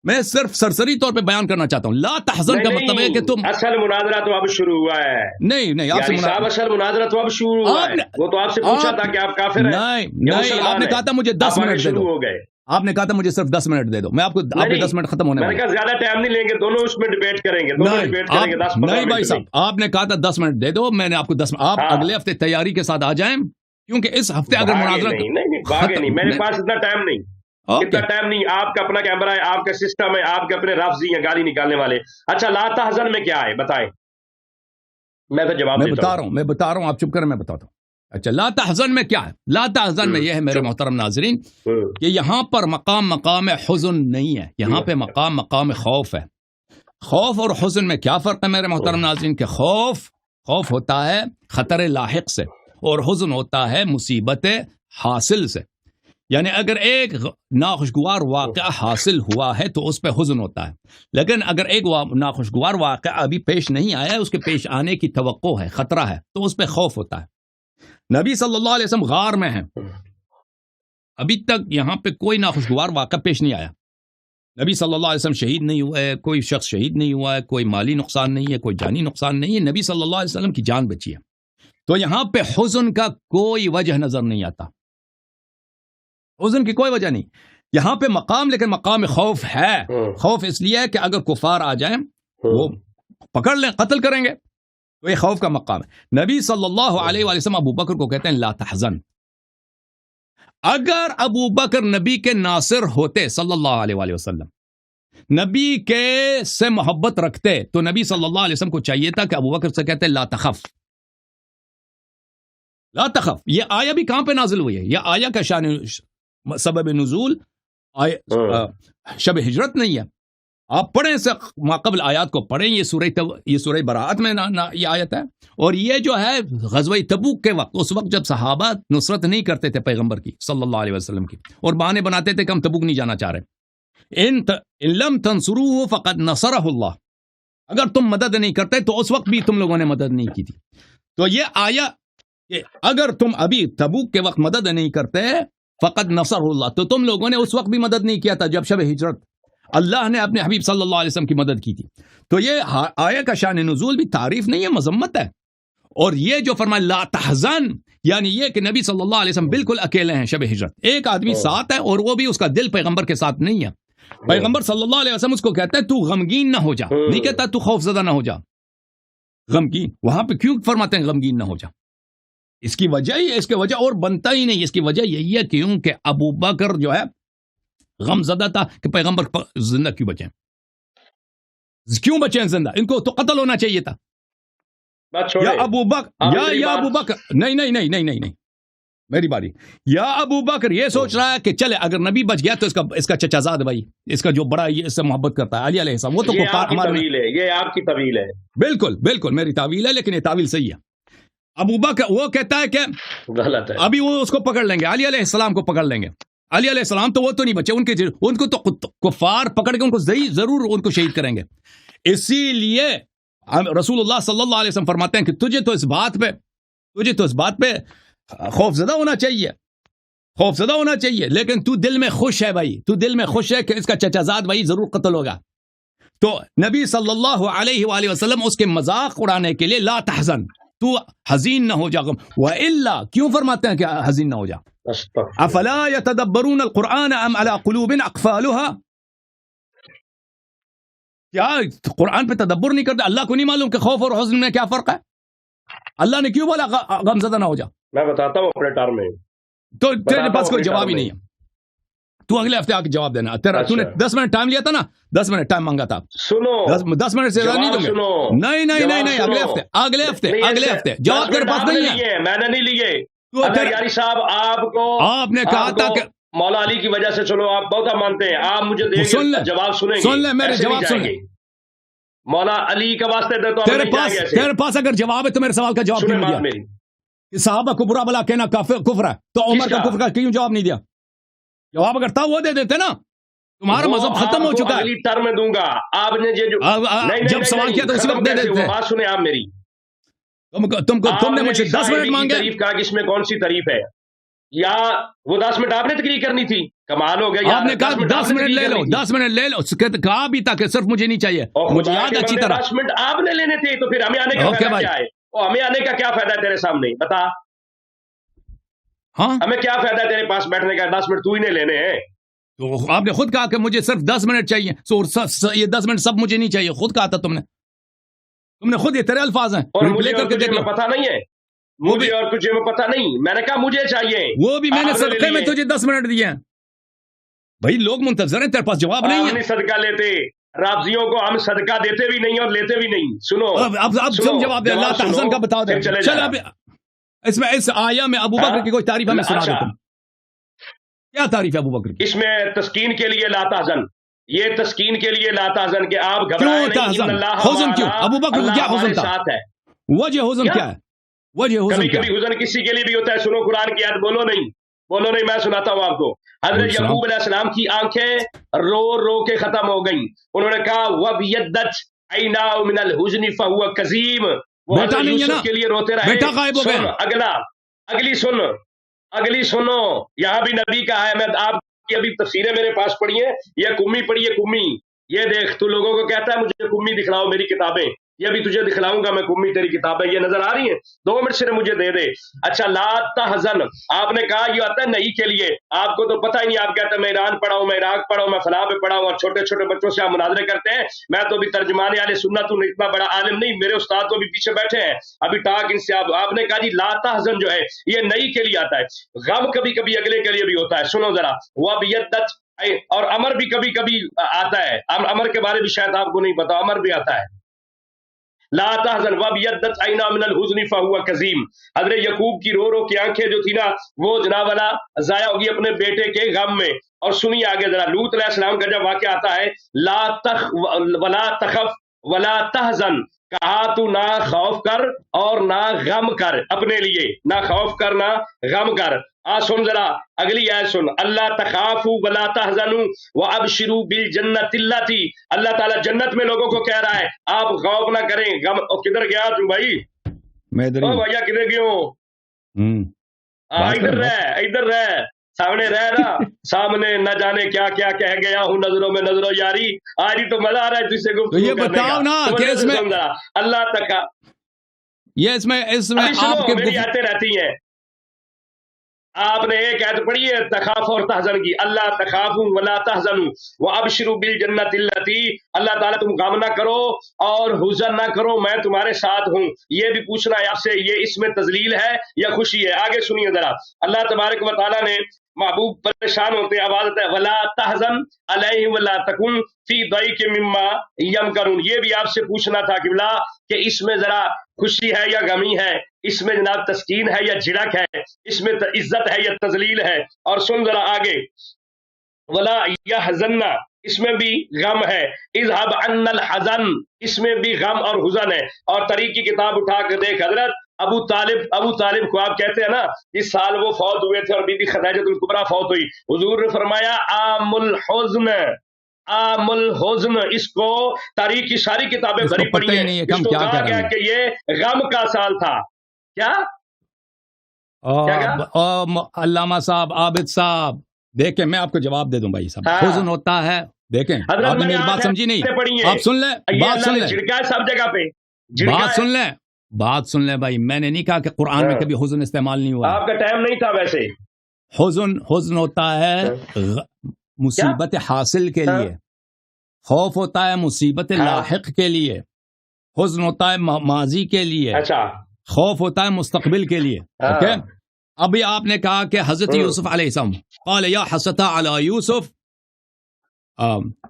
میں صرف سرسری طور پہ بیان کرنا چاہتا ہوں. لا تحزن کا مطلب ہے کہ تم، اصل مناظرہ تو اب شروع ہوا ہے. نہیں آپ سے اصل مناظرہ تو اب شروع ہوا ہے. وہ تو آپ سے پوچھا تھا کہ آپ کافر ہیں. نہیں، آپ نے کہا تھا مجھے 10 منٹ دے دو. آپ نے کہا تھا مجھے صرف 10 منٹ دے دو. میں آپ کو 10 منٹ ختم ہونے میں نے کہا زیادہ ٹائم نہیں لیں گے، دونوں اس میں ڈیبیٹ کریں گے. نہیں بھائی صاحب، آپ نے کہا تھا 10 منٹ دے دو. میں نے آپ کو 10 آپ اگلے ہفتے تیاری کے ساتھ آ جائیں، کیونکہ اس ہفتے اگر مناظرہ نہیں، میرے پاس اتنا ٹائم نہیں، اتنا ٹائم نہیں. آپ کا اپنا کیمرہ ہے، آپ کا سسٹم ہے، آپ کے اپنے لفظ ہیں گالی نکالنے والے. اچھا، لا تحزن میں کیا ہے بتائیں؟ میں تو جواب بتا رہا ہوں، آپ چپ کریں، میں بتاتا ہوں. اچھا، لا تحزن میں کیا ہے؟ لا تحزن میں یہ ہے میرے محترم ناظرین کہ یہاں پر مقام حزن نہیں ہے، یہاں پہ مقام خوف ہے. خوف اور حزن میں کیا فرق ہے میرے محترم ناظرین؟ کہ خوف ہوتا ہے خطر لاحق سے، اور حزن ہوتا ہے مصیبت حاصل سے. یعنی اگر ایک ناخوشگوار واقعہ حاصل ہوا ہے تو اس پہ حزن ہوتا ہے، لیکن اگر ایک ناخوشگوار واقعہ ابھی پیش نہیں آیا ہے، اس کے پیش آنے کی توقع ہے، خطرہ ہے، تو اس پہ خوف ہوتا ہے. نبی صلی اللہ علیہ وسلم غار میں ہیں، ابھی تک یہاں پہ کوئی ناخوشگوار واقعہ پیش نہیں آیا. نبی صلی اللہ علیہ وسلم شہید نہیں ہوا ہے، کوئی شخص شہید نہیں ہوا ہے، کوئی مالی نقصان نہیں ہے، کوئی جانی نقصان نہیں ہے. نبی صلی اللہ علیہ وسلم کی جان بچی ہے. تو یہاں پہ حزن کا کوئی وجہ نظر نہیں آتا، حزن کی کوئی وجہ نہیں. یہاں پہ لیکن مقام خوف ہے. خوف اس لیے ہے کہ اگر کفار آ جائیں، وہ پکڑ لیں، قتل کریں گے، تو یہ خوف کا مقام ہے. نبی صلی اللہ علیہ وسلم ابو بکر کو کہتے ہیں لا تحزن. اگر ابو بکر نبی کے ناصر ہوتے صلی اللہ علیہ وسلم، نبی کے سے محبت رکھتے، تو نبی صلی اللہ علیہ وسلم کو چاہیے تھا کہ ابو بکر سے کہتے لا تخف، لا تخف. یہ آیا بھی کہاں پہ نازل ہوئی ہے؟ یہ آیا کا شان سبب نزول شب ہجرت نہیں ہے. آپ پڑھیں سے ماقبل آیات کو پڑھیں. یہ سورہ براءت میں یہ آیت ہے. اور یہ جو ہے غزوہ تبوک کے وقت، اس وقت جب صحابہ نصرت نہیں کرتے تھے پیغمبر کی صلی اللہ علیہ وسلم کی، اور بہانے بناتے تھے کہ ہم تبوک نہیں جانا چاہ رہے. ان لم تنصروه فقد نصرہ اللہ، اگر تم مدد نہیں کرتے تو اس وقت بھی تم لوگوں نے مدد نہیں کی تھی. تو یہ آیا کہ اگر تم ابھی تبوک کے وقت مدد نہیں کرتے فقد نصرہ اللہ، تو تم لوگوں نے اس وقت بھی مدد نہیں کیا تھا جب شب ہجرت اللہ نے اپنے حبیب صلی اللہ علیہ وسلم کی مدد کی تھی. تو یہ آیہ کا شان نزول بھی تعریف نہیں ہے، مذمت ہے. اور یہ جو فرمایا لا تحزن، یعنی یہ کہ نبی صلی اللہ علیہ وسلم بالکل اکیلے ہیں شب ہجرت. ایک آدمی ساتھ ہے، اور وہ بھی اس کا دل پیغمبر کے ساتھ نہیں ہے. پیغمبر صلی اللہ علیہ وسلم اس کو کہتا ہے تو غمگین نہ ہو جا، نہیں کہتا تو خوف زدہ نہ ہو جا، غمگین. وہاں پہ کیوں فرماتے ہیں غمگین نہ ہو جا؟ اس کی وجہ ہی ہے، اس کی وجہ اور بنتا ہی نہیں. اس کی وجہ یہی ہے کیونکہ ابو بکر جو ہے غم زدہ تھا کہ پیغمبر زندہ کیوں بچیں، کیوں بچیں زندہ، ان کو تو قتل ہونا چاہیے تھا. یا ابو بکر یا ابو بکر نہیں میری باری. یا ابو بکر یہ سوچ رہا ہے کہ چلے اگر نبی بچ گیا تو اس کا چچا زاد بھائی، اس کا جو بڑا یہ اس سے محبت کرتا ہے علی علیہ السلام، وہ تو یہ آپ کی طویل ہے. بالکل میری تعویل ہے، لیکن یہ تعویل صحیح ہے. ابو بکر وہ کہتا ہے کہ غلط ہے. ابھی وہ اس کو پکڑ لیں گے، علی علیہ السلام کو پکڑ لیں گے. علی علیہ السلام تو وہ تو نہیں بچے، ان کو تو کفار پکڑ کے ان کو ضرور ان کو شہید کریں گے. اسی لیے رسول اللہ صلی اللہ علیہ وسلم فرماتے ہیں کہ تجھے تو اس بات پہ خوف زدہ ہونا چاہیے، لیکن تو دل میں خوش ہے بھائی، تو دل میں خوش ہے کہ اس کا چچا زاد بھائی ضرور قتل ہوگا. تو نبی صلی اللہ علیہ وآلہ وسلم اس کے مذاق اڑانے کے لیے لا تحزن، تو حزین نہ ہو جا. وَإِلَّا کیوں فرماتے ہیں کہ حزین نہ ہو جا؟ افلا يتدبرون القرآن ام على قلوب اقفالها، کیا قرآن پہ تدبر نہیں کرتے؟ اللہ کو نہیں معلوم کہ خوف اور حزن میں کیا فرق ہے؟ اللہ نے کیوں بولا غمزدہ نہ ہو جا؟ میں بتاتا ہوں اپنے ٹرم میں. تو تیرے پاس کوئی جواب ہی نہیں ہے. تو اگلے ہفتے آ کے جواب دینا. تو نے 10 منٹ ٹائم لیا تھا نا، 10 منٹ ٹائم مانگا تھا. سنو 10 منٹ سے زیادہ نہیں دوں گے. نہیں، اگلے ہفتے جواب تیرے پاس نہیں ہے. میں نے نہیں لیے. یاری صاحب آپ نے کہا تھا کہ مولا علی کی وجہ سے، چلو آپ بہت مانتے ہیں، آپ مجھے دیں گے جواب سنیں گے. سن لے میرے جواب سن لے. مولا علی کا واسطے دے تو تیرے پاس اگر جواب ہے تو میرے سوال کا جواب کیوں نہیں دیا؟ صحابہ کو برا بلا کہنا کفر ہے، تو عمر کا کفر کا کیوں جواب نہیں دیا؟ جواب اگر تھا وہ دے دیتے نا. تمہارا مذہب ختم ہو چکا ہے. اگلی ٹرم میں دوں گا. آپ نے جب سوال کیا تو اسی وقت دے دیتے. بات سنیں آپ میری. تم نے مجھے 10 منٹ مانگے. تعریف کہا کہ اس میں کون سی تعریف ہے؟ یا وہ 10 منٹ آپ نے تقریر کرنی تھی؟ کمال ہو گیا. آپ نے کہا 10 منٹ لے لو، 10 منٹ لے لو. کہا بھی تھا کہ صرف مجھے نہیں چاہیے، مجھے یاد اچھی طرح. 10 منٹ آپ نے لینے تھے، تو پھر ہمیں آنے کا فائدہ کیا ہے؟ ہمیں آنے کا کیا فائدہ ہے تیرے سامنے؟ بتا. ہاں ہمیں کیا فائدہ ہے تیرے پاس بیٹھنے کا؟ 10 منٹ تو ہی نے لینے ہیں. تو آپ نے خود کہا کہ مجھے صرف 10 منٹ چاہیے. یہ 10 منٹ سب مجھے نہیں چاہیے، خود کہا تھا تم نے خود. یہ تیرے الفاظ ہیں. اور مجھے اور تجھے میں پتہ نہیں ہے، مجھے اور تجھے میں پتہ نہیں. میں نے کہا مجھے چاہیے، وہ بھی میں نے صدقے میں تجھے 10 منٹ دیے ہیں. بھائی لوگ منتظر ہیں، تیرے پاس جواب نہیں ہے. ہم نہیں صدقہ لیتے رافضیوں کو، ہم صدقہ دیتے بھی نہیں اور لیتے بھی نہیں. سنو اب تم جواب دے. اللہ تحزن کا بتا دے. چل اب اس آیا میں ابو بکر کی کوئی تعریف ہمیں سنا دے. کیا تعریف ہے ابو بکر کی؟ اس میں تسکین کے لیے لا تحزن، یہ تسکین کے لیے لا تحزن کہ آپ گھبرائیں نہیں. حزن کیوں؟ ابو بکر کو کیا حزن تھا؟ وجہ حزن کیا ہے؟ کبھی کبھی حزن کسی کے لیے بھی ہوتا ہے. سنو قرآن کی آیت. بولو نہیں، میں سناتا ہوں آپ کو. حضرت یعقوب علیہ السلام کی آنکھیں رو رو کے ختم ہو گئیں. انہوں نے کہا وَبْيَدَّتْ عَيْنَاهُ مِنَ الْحُزْنِ فَهُوَ كَظِيمٌ. وہ حضرت یوسف کے لیے روتے رہے. بیٹا غائب ہو گیا. اگلی سنو. یہاں بھی نبی کا ہے. میں آپ کی ابھی تفسیریں میرے پاس پڑھی ہیں. یہ کمی پڑھی ہے، کمی. یہ دیکھ، تو لوگوں کو کہتا ہے مجھے کمی دکھلاؤ میری کتابیں. یہ بھی تجھے دکھلاؤں گا میں کمی تیری کتابیں. یہ نظر آ رہی ہیں؟ 2 منٹ سے مجھے دے دے. اچھا لا تحزن آپ نے کہا یہ آتا ہے نہیں کے لیے. آپ کو تو پتہ ہی نہیں. آپ کہتے ہیں میں ایران پڑھا ہوں، میں عراق پڑھا ہوں، میں فلاں پہ پڑھا ہوں، اور چھوٹے چھوٹے بچوں سے آپ مناظرے کرتے ہیں. میں تو ابھی ترجمان اہل سنت ہوں، اتنا بڑا عالم نہیں. میرے استاد تو ابھی پیچھے بیٹھے ہیں، ابھی ٹاک ان سے. آپ نے کہا جی لا تحزن جو ہے یہ نہیں کے لیے آتا ہے. غم کبھی کبھی اگلے کے لیے بھی ہوتا ہے. سنو ذرا. وَبْيَدَّتْ اور امر بھی کبھی کبھی آتا ہے. امر کے بارے میں شاید آپ کو نہیں پتا، امر بھی آتا ہے. لا تحزن وَبْيَدَّتْ عَيْنَاهُ مِنَ الْحُزْنِ فَهُوَ كَظِيمٌ. حضرت یعقوب کی رو رو کی آنکھیں جو تھی نا، وہ جناب والا ضائع ہوگی اپنے بیٹے کے غم میں. اور سنیے آگے ذرا. لوط علیہ السلام کا جب واقعہ آتا ہے، ولا تخف ولا تحزن، کہا تو نہ خوف کر اور نہ غم کر. اپنے لیے نہ خوف کر نہ غم کر. سن ذرا اگلی آیت سن. اللہ تخافوا ولا تحزنوا وابشروا بالجنۃ التی. اللہ تعالیٰ جنت میں لوگوں کو کہہ رہا ہے آپ خوف نہ کریں غم. کدھر گیا تو بھائی؟ میں بھیا کدھر گئے ہو؟ ادھر رہ سامنے رہ رہا. سامنے نہ جانے کیا کیا کہہ گیا ہوں نظروں میں نظروں یاری. آج ہی تو مزہ آ رہا ہے تجھ سے گفتگو یہ بتاؤ نا کہ اس میں اللہ تک یہ اس میں آپ کے میری آتے رہتی ہیں. آپ نے ایک آیت پڑھی ہے تخاف اور تحزن کی. اللہ تخافوا ولا تحزنوا وابشروا بالجنۃ التی. اللہ تعالیٰ تم غم نہ کرو اور حزن نہ کرو، میں تمہارے ساتھ ہوں. یہ بھی پوچھنا ہے آپ سے، یہ اس میں تذلیل ہے یا خوشی ہے؟ آگے سنیے ذرا. اللہ تبارک و تعالیٰ نے محبوب پریشان ہوتے ہیں، آواز ہے ولا تحزن علیہم ولا تکن فی ضیق مما یمکرون. یہ بھی آپ سے پوچھنا تھا کہ اس میں ذرا خوشی ہے یا غمی ہے، اس میں جناب تسکین ہے یا جھڑک ہے، اس میں عزت ہے یا تذلیل ہے. اور سن ذرا آگے. ولا یحزن اس میں بھی غم ہے. اذهب عنا الحزن اس میں بھی غم اور حزن ہے. اور طریق کی کتاب اٹھا کر دیکھ حضرت ابو طالب کو آپ کہتے ہیں نا اس سال وہ فوت ہوئے تھے اور بی بی خدیجہ الکبریٰ فوت ہوئی، حضور نے فرمایا عام الحزن، اس کو تاریخ کی ساری کتابیں اس کو بھری پتہ پڑی ہی ہیں، نہیں ہے اس ہم کو کیا کہا کہہ رہے گیا ہیں. کہ یہ غم کا سال تھا. کیا علامہ صاحب، عابد صاحب، دیکھیں میں آپ کو جواب دے دوں بھائی صاحب. ہاں حزن ہوتا ہے، دیکھیں حضرت آپ نے میں نے میری بات سمجھی آیتیں نہیں. پڑھی ہیں، آپ سن لیں، یہ بات اللہ سن نے لیں، جھڑکا ہے سب جگہ پہ، جھڑکا بات ہے. سن لیں، بات سن لیں بھائی. میں نے نہیں کہا کہ قرآن میں ہاں، کبھی حزن استعمال نہیں ہوا ہے. آپ کا ٹائم نہیں تھا ویسے. حزن ہوتا ہے ہاں. کیا مصیبت حاصل کے ہاں لیے، خوف ہوتا ہے مصیبت ہاں لاحق کے لیے، حزن ہوتا ہے ماضی کے لیے، اچھا خوف ہوتا ہے مستقبل کے لیے. ہاں اوکے، ابھی آپ نے کہا کہ حضرت یوسف علیہ السلام قال یا حسرتا علی یوسف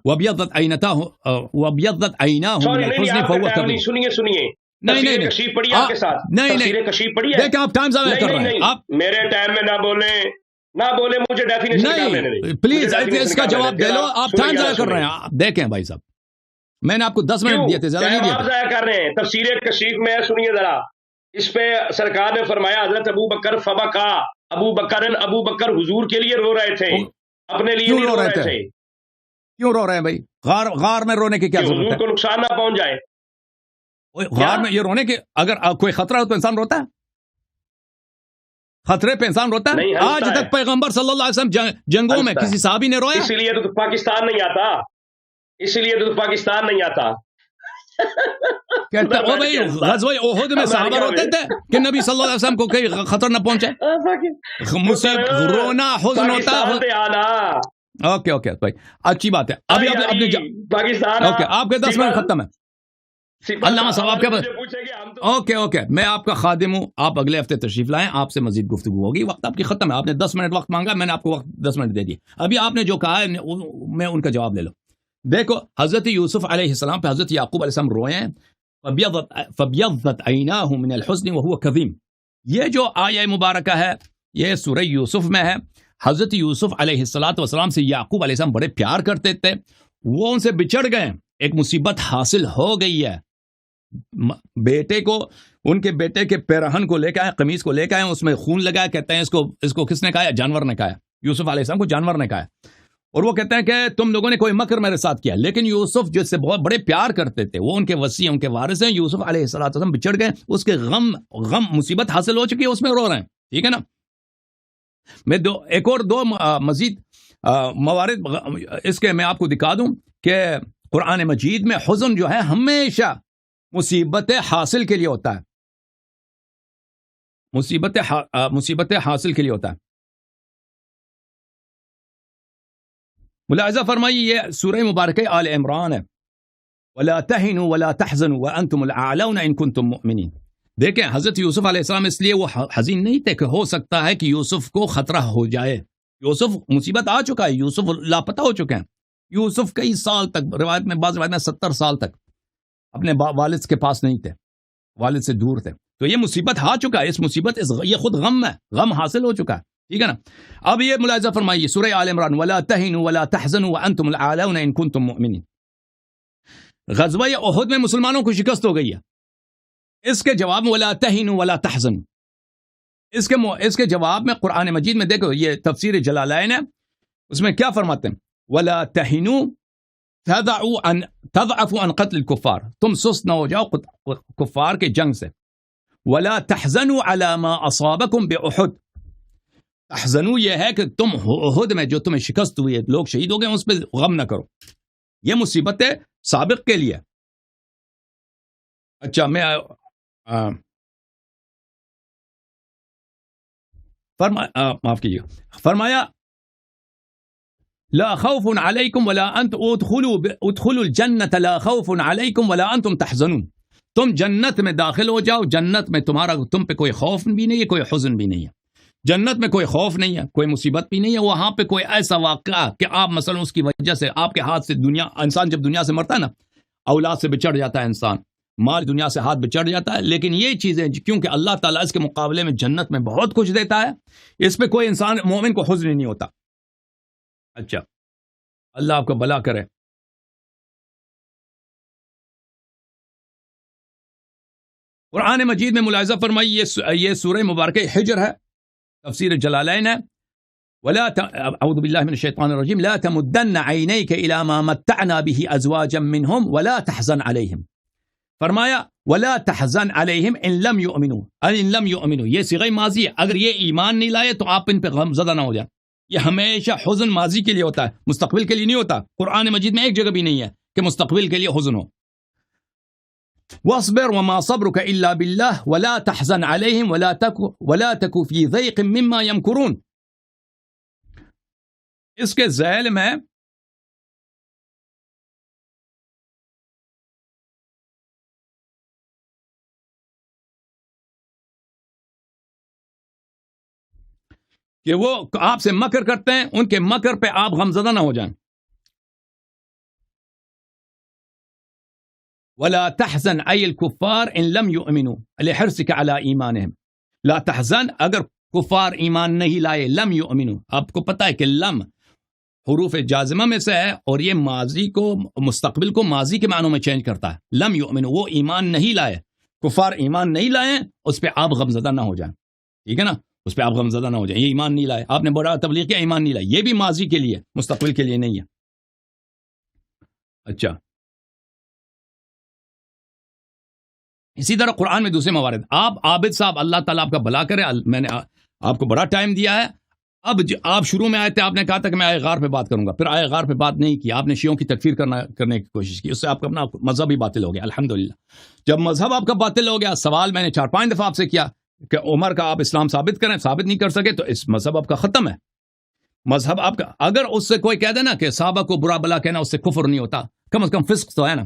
وابیضت عیناہ من سوری، نہیں الحزن آپ کا فهو ٹائم کظیم. نہیں. سنیے نہیں تفسیر نہیں کشیف پڑھی ہے آپ کے ساتھ، نہیں تفسیر نہیں، کشیف پڑھی ہے. دیکھیں آپ ٹائم ضائع نہیں کر نہیں رہے ہیں نہیں، آپ. میرے ٹائم میں نہ بولے مجھے ڈیفینیشن نکال لینے دیں. نہیں پلیز اس کا جواب دے لو. آپ ٹائم ضائع کر رہے ہیں. ہیں. دیکھیں بھائی صاحب، میں نے آپ کو 10 کیوں منٹ دیے تھے، زیادہ نہیں ٹائم دیے آپ تھے. ضائع کر رہے ہیں؟ تفسیر کشیف میں سنیے ذرا، اس پہ سرکار نے فرمایا حضرت ابو بکر فبکا، ابو بکر حضور کے لیے رو رہے تھے، اپنے لیے کیوں نہیں رو رو رہے رہے تھے؟ تھے کیوں رو رہے ہیں بھائی؟ غار میں رونے کی کہ کیا ضرورت حضور ہے؟ کو نقصان نہ پہنچ جائے. غار میں یہ رونے کے، اگر کوئی خطرہ ہو تو انسان روتا ہے؟ خطرے پہ انسان روتا ہے؟ نہیں، آج ہنستا ہے. تک پیغمبر صلی اللہ علیہ وسلم جنگوں میں ہنستا کسی ہے. صحابی نے رویا؟ اس لیے تو پاکستان نہیں آتا، اس لیے تو پاکستان نہیں آتا. کہتا او بھائی غزوہ احد میں صحابہ روتے تھے کہ نبی صلی اللہ علیہ وسلم کو کوئی خطر نہ پہنچے. مصیبت رونا حزن ہوتا ہے. پاکستان پہ آنا. اوکے بھائی، اچھی بات ہے. ابھی آپ نے پاکستان اوکے، آپ کے 10 منٹ ختم ہے. علامہ صاحب آپ کے اوکے، میں آپ کا خادم ہوں. آپ اگلے ہفتے تشریف لائیں، آپ سے مزید گفتگو ہوگی. وقت آپ کی ختم ہے. آپ نے 10 منٹ وقت مانگا، میں نے آپ کو وقت 10 منٹ دے دیے. ابھی آپ نے جو کہا ہے میں ان کا جواب لے لو. دیکھو حضرت یوسف علیہ السلام پہ حضرت یعقوب علیہ السلام روئے ہیں. فبیضت عیناہ من الحزن وهو کظیم. یہ جو آیہ مبارکہ ہے یہ سورہ یوسف میں ہے. حضرت یوسف علیہ السلام سے یعقوب علیہ السلام بڑے پیار کرتے تھے. وہ ان سے بچڑ گئے، ایک مصیبت حاصل ہو گئی ہے. بیٹے کو، ان کے بیٹے کے پیرہن کو لے کے آئے، قمیص کو لے کے آئے، اس میں خون لگایا. کہتے ہیں اس کو کس نے کہا؟ جانور نے کہا. یوسف علیہ السلام کو جانور نے کہا. اور وہ کہتے ہیں کہ تم لوگوں نے کوئی مکر میرے ساتھ کیا. لیکن یوسف جس سے بہت بڑے پیار کرتے تھے، وہ ان کے وصی، ان کے وارث ہیں. یوسف علیہ السلام بچڑ گئے، اس کے غم مصیبت حاصل ہو چکی ہے، اس میں رو رہے ہیں. ٹھیک ہے نا؟ میں ایک اور دو مزید موارد اس کے میں آپ کو دکھا دوں کہ قرآن مجید میں حزن جو ہے ہمیشہ مصیبت حاصل کے لیے ہوتا ہے. مصیبت حاصل کے لیے ہوتا ہے. ملاحظہ فرمائیے، یہ سورہ مبارکہ آل عمران ہے. وَلَا تَهِنُوا وَلَا تَحْزَنُوا وَأَنْتُمُ الْأَعْلَوْنَ إِن كُنتُم مُؤْمِنِينَ. دیکھیں حضرت یوسف علیہ السلام اس لیے وہ حزین نہیں تھے کہ ہو سکتا ہے کہ یوسف کو خطرہ ہو جائے. یوسف مصیبت آ چکا ہے، یوسف لاپتہ ہو چکے ہیں. یوسف کئی سال تک، بعض روایت میں 70 سال تک اپنے والد کے پاس نہیں تھے، والد سے دور تھے. تو یہ مصیبت آ چکا ہے. یہ خود غم ہے، غم حاصل ہو چکا ہے. ٹھیک ہے نا؟ اب یہ ملاحظہ فرمائیے سورہ آل عمران، وَلَا تَهِنُوا وَلَا تَحْزَنُوا وَأَنْتُمُ الْأَعْلَوْنَ إِن كُنتُم مُؤْمِنِينَ. غزوہ احد میں مسلمانوں کو شکست ہو گئی ہے. اس کے جواب میں وَلَا تَهِنُوا وَلَا تَحْزَنُوا. اس کے جواب میں قرآن مجید میں دیکھو، یہ تفسیر جلالین ہے، اس میں کیا فرماتے ہیں؟ وَلَا تَهِنُوا تَضْعَفُوا عَنْ قَتْلِ الْكُفَّارِ. تم سست نہ ہو جاؤ کفار کے جنگ سے. وَلَا تَحْزَنُوا عَلَى مَا أَصَابَكُمْ بِأُحُدٍ. تحزنوا یہ ہے کہ تم احد میں جو تمہیں شکست ہوئی ہے، لوگ شہید ہو گئے، اس پہ غم نہ کرو. یہ مصیبت سابق کے لیے. اچھا میں معاف کیجیے، فرمایا لا خوف علیکم ولا انتم ادخلوا الجنة لا خوف علیکم ولا انتم تحزنون. تم جنت میں داخل ہو جاؤ، جنت میں تم پہ کوئی خوف بھی نہیں ہے، کوئی حزن بھی نہیں ہے. جنت میں کوئی خوف نہیں ہے، کوئی مصیبت بھی نہیں ہے. وہاں پہ کوئی ایسا واقعہ کہ آپ مثلا اس کی وجہ سے آپ کے ہاتھ سے انسان جب دنیا سے مرتا ہے نا، اولاد سے بچڑ جاتا ہے انسان، مال دنیا سے ہاتھ بچڑ جاتا ہے. لیکن یہ چیزیں کیونکہ اللہ تعالیٰ اس کے مقابلے میں جنت میں بہت کچھ دیتا ہے، اس پہ کوئی انسان مومن کو حزن نہیں ہوتا. اچھا اللہ آپ کو بھلا کرے. قرآن مجید میں ملاحظہ فرمائی یہ سورہ مبارکہ حجر ہے، تفسیر جلالین ہے. اعوذ باللہ من الشیطان الرجیم لا تمدن عینیک الی ما متعنا به ازواجا منهم ولا تحزن علیہم. فرمایا ولا تحزن علیہم ان لم یؤمنوا، یہ صیغہ ماضی ہے. اگر یہ ایمان نہیں لائے تو آپ ان پہ غم زدہ نہ ہو جائیں. یہ ہمیشہ حزن ماضی کے لیے ہوتا ہے، مستقبل کے لیے نہیں ہوتا. قرآن مجید میں ایک جگہ بھی نہیں ہے کہ مستقبل کے لیے حزن ہو. واصبر وما صبرك الا بالله ولا تحزن عليهم ولا تك في ضيق مما يمكرون. اس کے ذیل میں کہ وہ آپ سے مکر کرتے ہیں، ان کے مکر پہ آپ غمزدہ نہ ہو جائیں. ولا تحزن اي الكفار ان لم يؤمنوا لحرصك على ایمانهم. لا تحزن، اگر کفار ایمان نہیں لائے، لم یؤمنوا، آپ کو پتا ہے کہ لم حروف جازمہ میں سے ہے اور یہ ماضی کو مستقبل کو ماضی کے معنوں میں چینج کرتا ہے. لم یؤمنوا، وہ ایمان نہیں لائے، کفار ایمان نہیں لائے، اس پہ آپ غمزدہ نہ ہو جائیں. ٹھیک ہے نا، اس پہ آپ غمزدہ نہ ہو جائیں. یہ ایمان نہیں لائے، آپ نے بڑا تبلیغ کیا، ایمان نہیں لائے، یہ بھی ماضی کے لیے، مستقبل کے لیے نہیں ہے. اچھا، اسی طرح قرآن میں دوسرے موارد. آپ عابد صاحب، اللہ تعالیٰ آپ کا بھلا کرے، میں نے آپ کو بڑا ٹائم دیا ہے. اب آپ شروع میں آئے تھے، آپ نے کہا تھا کہ میں آئے غار پہ بات کروں گا، پھر آئے غار پہ بات نہیں کی، آپ نے شیعوں کی تکفیر کرنے کی کوشش کی، اس سے آپ کا اپنا مذہب ہی باطل ہو گیا. الحمدللہ جب مذہب آپ کا باطل ہو گیا، سوال میں نے 4-5 دفعہ آپ سے کیا کہ عمر کا آپ اسلام ثابت کریں، ثابت نہیں کر سکے تو اس مذہب آپ کا ختم ہے. مذہب آپ کا، اگر اس سے کوئی کہہ دے نا کہ صحابہ کو برا بلا کہنا اس سے کفر نہیں ہوتا، کم از کم فسق تو ہے نا.